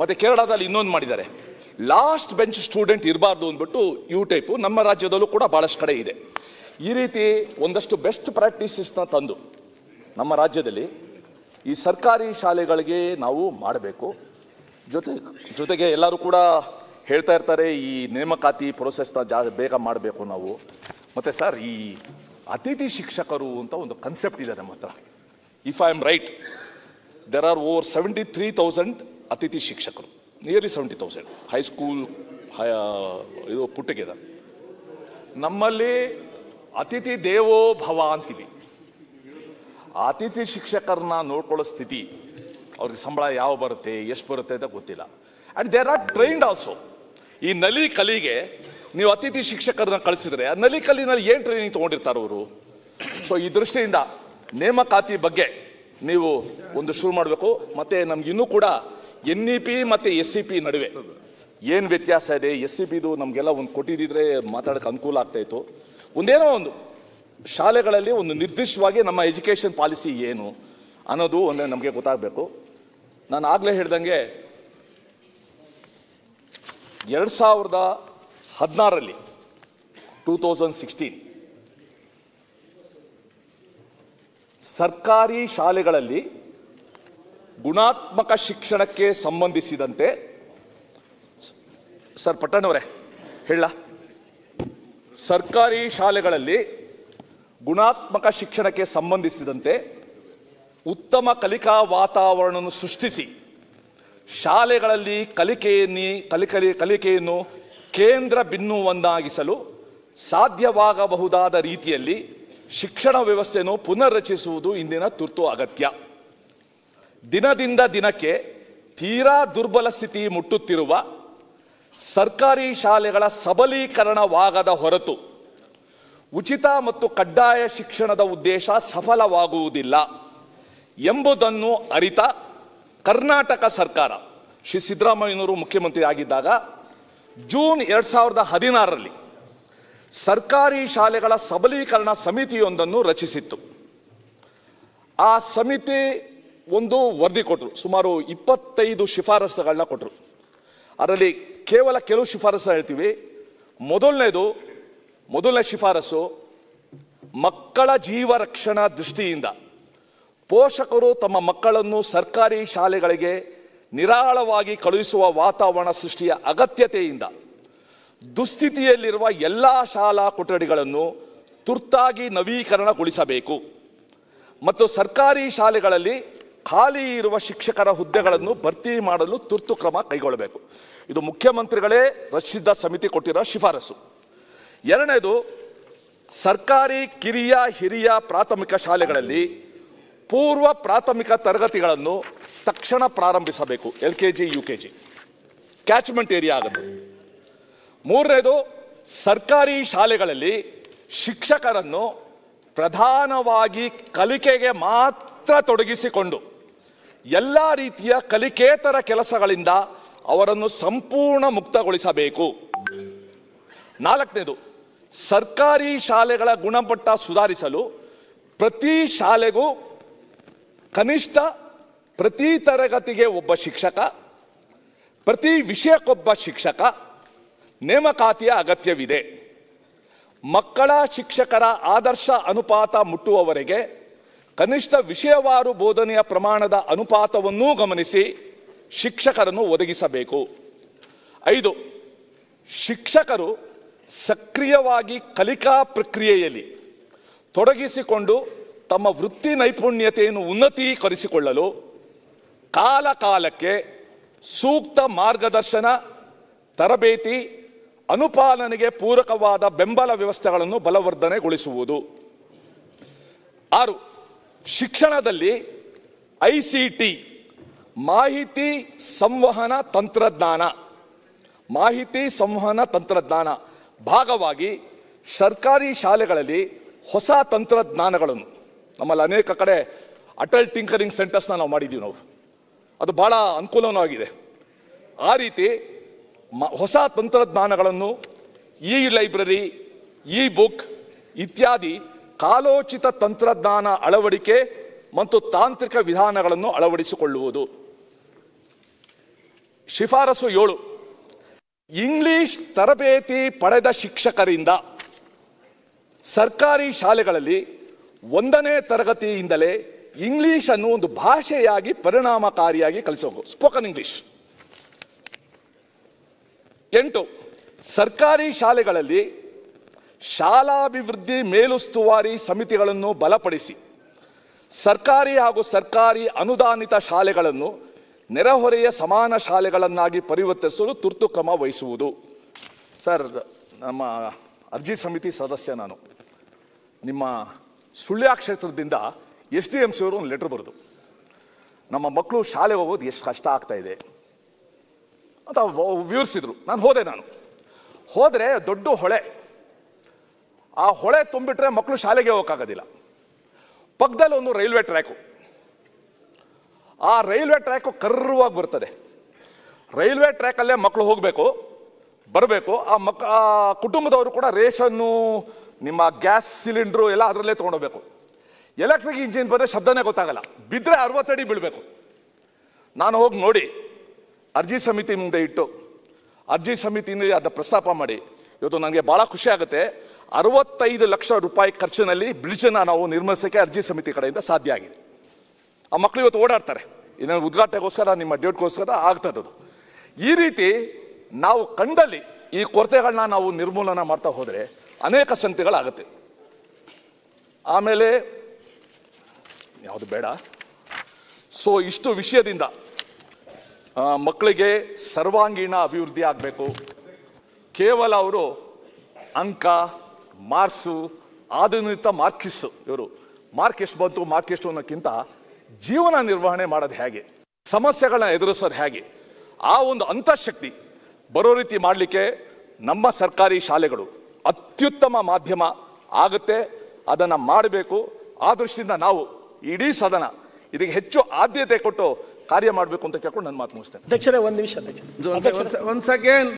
ಮತ್ತೆ ಕೇರಳದಲ್ಲಿ ಇನ್ನೊಂದು ಮಾಡಿದ್ದಾರೆ, ಲಾಸ್ಟ್ ಬೆಂಚ್ ಸ್ಟೂಡೆಂಟ್ ಇರಬಾರ್ದು ಅಂದ್ಬಿಟ್ಟು ಯು ಟೈಪು. ನಮ್ಮ ರಾಜ್ಯದಲ್ಲೂ ಕೂಡ ಭಾಳಷ್ಟು ಕಡೆ ಇದೆ. ಈ ರೀತಿ ಒಂದಷ್ಟು ಬೆಸ್ಟ್ ಪ್ರಾಕ್ಟೀಸಸ್ನ ತಂದು ನಮ್ಮ ರಾಜ್ಯದಲ್ಲಿ ಈ ಸರ್ಕಾರಿ ಶಾಲೆಗಳಿಗೆ ನಾವು ಮಾಡಬೇಕು. ಜೊತೆಗೆ ಎಲ್ಲರೂ ಕೂಡ ಹೇಳ್ತಾ ಇರ್ತಾರೆ, ಈ ನೇಮಕಾತಿ ಪ್ರೊಸೆಸ್ನ ಬೇಗ ಮಾಡಬೇಕು ನಾವು. ಮತ್ತು ಸರ್, ಈ ಅತಿಥಿ ಶಿಕ್ಷಕರು ಅಂತ ಒಂದು ಕನ್ಸೆಪ್ಟ್ ಇದೆ ನಮ್ಮ ಹತ್ರ. If I am right, there are over 73,000 ಅತಿಥಿ ಶಿಕ್ಷಕರು, ನಿಯರ್ಲಿ 70,000 ಹೈಸ್ಕೂಲ್ ಇದು ಪುಟ್ಟಗಿದೆ. ನಮ್ಮಲ್ಲಿ ಅತಿಥಿ ದೇವೋ ಭವ ಅಂತೀವಿ. ಆ ಅತಿಥಿ ಶಿಕ್ಷಕರನ್ನ ನೋಡ್ಕೊಳ್ಳೋ ಸ್ಥಿತಿ, ಅವ್ರಿಗೆ ಸಂಬಳ ಯಾವ ಬರುತ್ತೆ, ಎಷ್ಟು ಬರುತ್ತೆ ಅಂತ ಗೊತ್ತಿಲ್ಲ. And there are trained also. ಈ ನಲಿ ಕಲಿಗೆ ನೀವು ಅತಿಥಿ ಶಿಕ್ಷಕರನ್ನ ಕಳಿಸಿದ್ರೆ ಆ ನಲಿ ಕಲಿನಲ್ಲಿ ಏನು ಟ್ರೈನಿಂಗ್ ತೊಗೊಂಡಿರ್ತಾರೆ ಅವರು. ಸೊ ಈ ದೃಷ್ಟಿಯಿಂದ ನೇಮಕಾತಿ ಬಗ್ಗೆ ನೀವು ಒಂದು ಶುರು ಮಾಡಬೇಕು. ಮತ್ತು ನಮ್ಗೆ ಇನ್ನೂ ಕೂಡ NEP ಮತ್ತು SCP ನಡುವೆ ಏನು ವ್ಯತ್ಯಾಸ ಇದೆ, SCPದು ನಮಗೆಲ್ಲ ಒಂದು ಕೊಟ್ಟಿದ್ದಿದ್ರೆ ಮಾತಾಡೋಕ್ಕೆ ಅನುಕೂಲ ಆಗ್ತಾಯಿತ್ತು. ಒಂದೇನೋ ಒಂದು ಶಾಲೆಗಳಲ್ಲಿ ಒಂದು ನಿರ್ದಿಷ್ಟವಾಗಿ ನಮ್ಮ ಎಜುಕೇಷನ್ ಪಾಲಿಸಿ ಏನು ಅನ್ನೋದು ಒಂದೇ ನಮಗೆ ಗೊತ್ತಾಗಬೇಕು. ನಾನು ಆಗಲೇ ಹೇಳ್ದಂಗೆ 2016 2016 ಸರ್ಕಾರಿ ಶಾಲೆಗಳಲ್ಲಿ ಗುಣಾತ್ಮಕ ಶಿಕ್ಷಣಕ್ಕೆ ಸಂಬಂಧಿಸಿದಂತೆ, ಸರ್ ಪಟ್ಟಣ್ಣವರೇ ಹೇಳ, ಸರ್ಕಾರಿ ಶಾಲೆಗಳಲ್ಲಿ ಗುಣಾತ್ಮಕ ಶಿಕ್ಷಣಕ್ಕೆ ಸಂಬಂಧಿಸಿದಂತೆ ಉತ್ತಮ ಕಲಿಕಾ ವಾತಾವರಣವನ್ನು ಸೃಷ್ಟಿಸಿ ಶಾಲೆಗಳಲ್ಲಿ ಕಲಿಕೆಯನ್ನು ಕೇಂದ್ರ ಬಿಂದುವನ್ನಾಗಿಸಲು ಸಾಧ್ಯವಾಗಬಹುದಾದ ರೀತಿಯಲ್ಲಿ ಶಿಕ್ಷಣ ವ್ಯವಸ್ಥೆಯನ್ನು ಪುನರ್ರಚಿಸುವುದು ಇಂದಿನ ತುರ್ತು ಅಗತ್ಯ. ದಿನದಿಂದ ದಿನಕ್ಕೆ ತೀರಾ ದುರ್ಬಲ ಸ್ಥಿತಿ ಮುಟ್ಟುತ್ತಿರುವ ಸರ್ಕಾರಿ ಶಾಲೆಗಳ ಸಬಲೀಕರಣವಾಗದ ಹೊರತು ಉಚಿತ ಮತ್ತು ಕಡ್ಡಾಯ ಶಿಕ್ಷಣದ ಉದ್ದೇಶ ಸಫಲವಾಗುವುದಿಲ್ಲ ಎಂಬುದನ್ನು ಅರಿತ ಕರ್ನಾಟಕ ಸರ್ಕಾರ, ಶ್ರೀ ಸಿದ್ದರಾಮಯ್ಯನವರು ಮುಖ್ಯಮಂತ್ರಿ ಆಗಿದ್ದಾಗ ಜೂನ್ 2016 ಸರ್ಕಾರಿ ಶಾಲೆಗಳ ಸಬಲೀಕರಣ ಸಮಿತಿಯೊಂದನ್ನು ರಚಿಸಿತ್ತು. ಆ ಸಮಿತಿ ಒಂದು ವರದಿ ಕೊಟ್ಟರು, ಸುಮಾರು 25 ಶಿಫಾರಸುಗಳನ್ನ ಕೊಟ್ಟರು. ಅದರಲ್ಲಿ ಕೇವಲ ಕೆಲವು ಶಿಫಾರಸು ಹೇಳ್ತೀವಿ. ಮೊದಲನೇ ಶಿಫಾರಸು, ಮಕ್ಕಳ ಜೀವ ರಕ್ಷಣಾ ದೃಷ್ಟಿಯಿಂದ ಪೋಷಕರು ತಮ್ಮ ಮಕ್ಕಳನ್ನು ಸರ್ಕಾರಿ ಶಾಲೆಗಳಿಗೆ ನಿರಾಳವಾಗಿ ಕಳುಹಿಸುವ ವಾತಾವರಣ ಸೃಷ್ಟಿಯ ಅಗತ್ಯತೆಯಿಂದ ದುಸ್ಥಿತಿಯಲ್ಲಿರುವ ಎಲ್ಲ ಶಾಲಾ ಕೊಠಡಿಗಳನ್ನು ತುರ್ತಾಗಿ ನವೀಕರಣಗೊಳಿಸಬೇಕು ಮತ್ತು ಸರ್ಕಾರಿ ಶಾಲೆಗಳಲ್ಲಿ ಖಾಲಿ ಇರುವ ಶಿಕ್ಷಕರ ಹುದ್ದೆಗಳನ್ನು ಭರ್ತಿ ಮಾಡಲು ತುರ್ತು ಕ್ರಮ ಕೈಗೊಳ್ಳಬೇಕು. ಇದು ಮುಖ್ಯಮಂತ್ರಿಗಳೇ ರಚಿಸಿದ ಸಮಿತಿ ಕೊಟ್ಟಿರೋ ಶಿಫಾರಸು. ಎರಡನೇದು, ಸರ್ಕಾರಿ ಕಿರಿಯ ಹಿರಿಯ ಪ್ರಾಥಮಿಕ ಶಾಲೆಗಳಲ್ಲಿ ಪೂರ್ವ ಪ್ರಾಥಮಿಕ ತರಗತಿಗಳನ್ನು ತಕ್ಷಣ ಪ್ರಾರಂಭಿಸಬೇಕು. LKG UKG ಕ್ಯಾಚ್ಮೆಂಟ್ ಏರಿಯಾ ಆಗುತ್ತೆ. ಮೂರನೇದು, ಸರ್ಕಾರಿ ಶಾಲೆಗಳಲ್ಲಿ ಶಿಕ್ಷಕರನ್ನು ಪ್ರಧಾನವಾಗಿ ಕಲಿಕೆಗೆ ಮಾತ್ರ ತೊಡಗಿಸಿಕೊಂಡು ಎಲ್ಲ ರೀತಿಯ ಕಲಿಕೇತರ ಕೆಲಸಗಳಿಂದ ಅವರನ್ನು ಸಂಪೂರ್ಣ ಮುಕ್ತಗೊಳಿಸಬೇಕು. ನಾಲ್ಕನೇದು, ಸರ್ಕಾರಿ ಶಾಲೆಗಳ ಗುಣಮಟ್ಟ ಸುಧಾರಿಸಲು ಪ್ರತಿ ಶಾಲೆಗೂ ಕನಿಷ್ಠ ಪ್ರತಿ ತರಗತಿಗೆ ಒಬ್ಬ ಶಿಕ್ಷಕ, ಪ್ರತಿ ವಿಷಯಕ್ಕೊಬ್ಬ ಶಿಕ್ಷಕ ನೇಮಕಾತಿಯ ಅಗತ್ಯವಿದೆ. ಮಕ್ಕಳ ಶಿಕ್ಷಕರ ಆದರ್ಶ ಅನುಪಾತ ಮುಟ್ಟುವವರೆಗೆ ಕನಿಷ್ಠ ವಿಷಯವಾರು ಬೋಧನೆಯ ಪ್ರಮಾಣದ ಅನುಪಾತವನ್ನೂ ಗಮನಿಸಿ ಶಿಕ್ಷಕರನ್ನು ಒದಗಿಸಬೇಕು. 5, ಶಿಕ್ಷಕರು ಸಕ್ರಿಯವಾಗಿ ಕಲಿಕಾ ಪ್ರಕ್ರಿಯೆಯಲ್ಲಿ ತೊಡಗಿಸಿಕೊಂಡು ತಮ್ಮ ವೃತ್ತಿ ನೈಪುಣ್ಯತೆಯನ್ನು ಉನ್ನತೀಕರಿಸಿಕೊಳ್ಳಲು ಕಾಲಕಾಲಕ್ಕೆ ಸೂಕ್ತ ಮಾರ್ಗದರ್ಶನ, ತರಬೇತಿ, ಅನುಪಾಲನೆಗೆ ಪೂರಕವಾದ ಬೆಂಬಲ ವ್ಯವಸ್ಥೆಗಳನ್ನು ಬಲವರ್ಧನೆಗೊಳಿಸುವುದು. 6, ಶಿಕ್ಷಣದಲ್ಲಿ ICT ಮಾಹಿತಿ ಸಂವಹನ ತಂತ್ರಜ್ಞಾನ ಭಾಗವಾಗಿ ಸರ್ಕಾರಿ ಶಾಲೆಗಳಲ್ಲಿ ಹೊಸ ತಂತ್ರಜ್ಞಾನಗಳನ್ನು, ನಮ್ಮಲ್ಲಿ ಅನೇಕ ಕಡೆ ಅಟಲ್ ಟಿಂಕರಿಂಗ್ ಸೆಂಟರ್ಸ್ನ ನಾವು ಮಾಡಿದ್ದೀವಿ. ನಾವು ಅದು ಭಾಳ ಅನುಕೂಲವೂ ಆಗಿದೆ. ಆ ರೀತಿ ಹೊಸ ತಂತ್ರಜ್ಞಾನಗಳನ್ನು ಲೈಬ್ರರಿ, ಬುಕ್ ಇತ್ಯಾದಿ ಕಾಲೋಚಿತ ತಂತ್ರಜ್ಞಾನ ಅಳವಡಿಕೆ ಮತ್ತು ತಾಂತ್ರಿಕ ವಿಧಾನಗಳನ್ನು ಅಳವಡಿಸಿಕೊಳ್ಳುವುದು. ಶಿಫಾರಸು 7, ಇಂಗ್ಲಿಷ್ ತರಬೇತಿ ಪಡೆದ ಶಿಕ್ಷಕರಿಂದ ಸರ್ಕಾರಿ ಶಾಲೆಗಳಲ್ಲಿ 1ನೇ ತರಗತಿಯಿಂದಲೇ ಇಂಗ್ಲಿಷ್ ಅನ್ನು ಒಂದು ಭಾಷೆಯಾಗಿ ಪರಿಣಾಮಕಾರಿಯಾಗಿ ಕಲಿಸಬೇಕು, ಸ್ಪೋಕನ್ ಇಂಗ್ಲಿಷ್. 8, ಸರ್ಕಾರಿ ಶಾಲೆಗಳಲ್ಲಿ ಶಾಲಾಭಿವೃದ್ಧಿ ಮೇಲುಸ್ತುವಾರಿ ಸಮಿತಿಗಳನ್ನು ಬಲಪಡಿಸಿ ಸರ್ಕಾರಿ ಹಾಗೂ ಸರ್ಕಾರಿ ಅನುದಾನಿತ ಶಾಲೆಗಳನ್ನು ನೆರೆಹೊರೆಯ ಸಮಾನ ಶಾಲೆಗಳನ್ನಾಗಿ ಪರಿವರ್ತಿಸಲು ತುರ್ತು ಕ್ರಮ ವಹಿಸುವುದು. ಸರ್, ನಮ್ಮ ಅರ್ಜಿ ಸಮಿತಿ ಸದಸ್ಯ ನಾನು. ನಿಮ್ಮ ಸುಳ್ಯ ಕ್ಷೇತ್ರದಿಂದ SDMC ಅವರು ಒಂದು ಲೆಟರ್ ಬರೆದು ನಮ್ಮ ಮಕ್ಕಳು ಶಾಲೆ ಹೋಗೋದು ಎಷ್ಟು ಕಷ್ಟ ಆಗ್ತಾ ಇದೆ ಅಂತ ವಿವರಿಸಿದ್ರು. ನಾನು ಹೋದರೆ ದೊಡ್ಡ ಹೊಳೆ, ಆ ಹೊಳೆ ತುಂಬಿಟ್ರೆ ಮಕ್ಕಳು ಶಾಲೆಗೆ ಹೋಗೋಕ್ಕಾಗೋದಿಲ್ಲ. ಪಕ್ಕದಲ್ಲಿ ಒಂದು ರೈಲ್ವೆ ಟ್ರ್ಯಾಕು, ಆ ರೈಲ್ವೆ ಟ್ರ್ಯಾಕು ಕರ್ರವಾಗಿ ಬರ್ತದೆ. ರೈಲ್ವೆ ಟ್ರ್ಯಾಕಲ್ಲೇ ಮಕ್ಕಳು ಹೋಗಬೇಕು, ಬರಬೇಕು. ಆ ಕುಟುಂಬದವರು ಕೂಡ ರೇಷನ್ನು, ನಿಮ್ಮ ಗ್ಯಾಸ್ ಸಿಲಿಂಡ್ರು ಎಲ್ಲ ಅದರಲ್ಲೇ ತೊಗೊಂಡೋಗ್ಬೇಕು. ಎಲೆಕ್ಟ್ರಿಕ್ ಇಂಜಿನ್ ಬಂದರೆ ಶಬ್ದನೇ ಗೊತ್ತಾಗಲ್ಲ, ಬಿದ್ದರೆ 60 ಅಡಿ ಬೀಳಬೇಕು. ನಾನು ಹೋಗಿ ನೋಡಿ ಅರ್ಜಿ ಸಮಿತಿ ಮುಂದೆ ಇಟ್ಟು ಅರ್ಜಿ ಸಮಿತಿಯಿಂದ ಅದನ್ನ ಪ್ರಸ್ತಾಪ ಮಾಡಿ, ಇವತ್ತು ನನಗೆ ಭಾಳ ಖುಷಿ ಆಗುತ್ತೆ. 65 ಲಕ್ಷ ರೂಪಾಯಿ ಖರ್ಚಿನಲ್ಲಿ ಬ್ರಿಡ್ಜನ್ನು ನಾವು ನಿರ್ಮಿಸೋಕ್ಕೆ ಅರ್ಜಿ ಸಮಿತಿ ಕಡೆಯಿಂದ ಸಾಧ್ಯ ಆಗಿದೆ. ಆ ಮಕ್ಕಳು ಇವತ್ತು ಓಡಾಡ್ತಾರೆ, ಇನ್ನೊಂದು ಉದ್ಘಾಟನೆಗೋಸ್ಕರ, ನಿಮ್ಮ ಡೇಟ್ಗೋಸ್ಕರ ಆಗ್ತದದು. ಈ ರೀತಿ ನಾವು ಕಂಡಲ್ಲಿ ಈ ಕೊರತೆಗಳನ್ನ ನಾವು ನಿರ್ಮೂಲನ ಮಾಡ್ತಾ ಹೋದರೆ ಅನೇಕ ಸಂಗತಿಗಳಾಗುತ್ತೆ. ಆಮೇಲೆ ಯಾವುದು ಬೇಡ. ಸೊ ಇಷ್ಟು ವಿಷಯದಿಂದ ಮಕ್ಕಳಿಗೆ ಸರ್ವಾಂಗೀಣ ಅಭಿವೃದ್ಧಿ ಆಗಬೇಕು. ಕೇವಲ ಅವರು ಅಂಕ, ಮಾರ್ಕ್ಸು, ಆಧುನಿಕ ಮಾರ್ಕ್ಸ್, ಇವರು ಮಾರ್ಕ್ ಎಷ್ಟು ಬಂತು, ಮಾರ್ಕ್ ಎಷ್ಟು ಅನ್ನೋಕ್ಕಿಂತ ಜೀವನ ನಿರ್ವಹಣೆ ಮಾಡೋದು ಹೇಗೆ, ಸಮಸ್ಯೆಗಳನ್ನ ಎದುರಿಸೋದು ಹೇಗೆ, ಆ ಒಂದು ಅಂತಃಶಕ್ತಿ ಬರೋ ರೀತಿ ಮಾಡಲಿಕ್ಕೆ ನಮ್ಮ ಸರ್ಕಾರಿ ಶಾಲೆಗಳು ಅತ್ಯುತ್ತಮ ಮಾಧ್ಯಮ ಆಗುತ್ತೆ. ಅದನ್ನು ಮಾಡಬೇಕು. ಆ ದೃಷ್ಟಿಯಿಂದ ನಾವು ಇಡೀ ಸದನ ಇದಕ್ಕೆ ಹೆಚ್ಚು ಆದ್ಯತೆ ಕೊಟ್ಟು ಕಾರ್ಯ ಮಾಡಬೇಕು ಅಂತ ಕೇಳ್ಕೊಂಡು ನನ್ನ ಮಾತು ಮುಗಿಸ್ತೇನೆ. ಅಧ್ಯಕ್ಷರೇ, ಒಂದು ನಿಮಿಷ ಅಧ್ಯಕ್ಷ. Once again,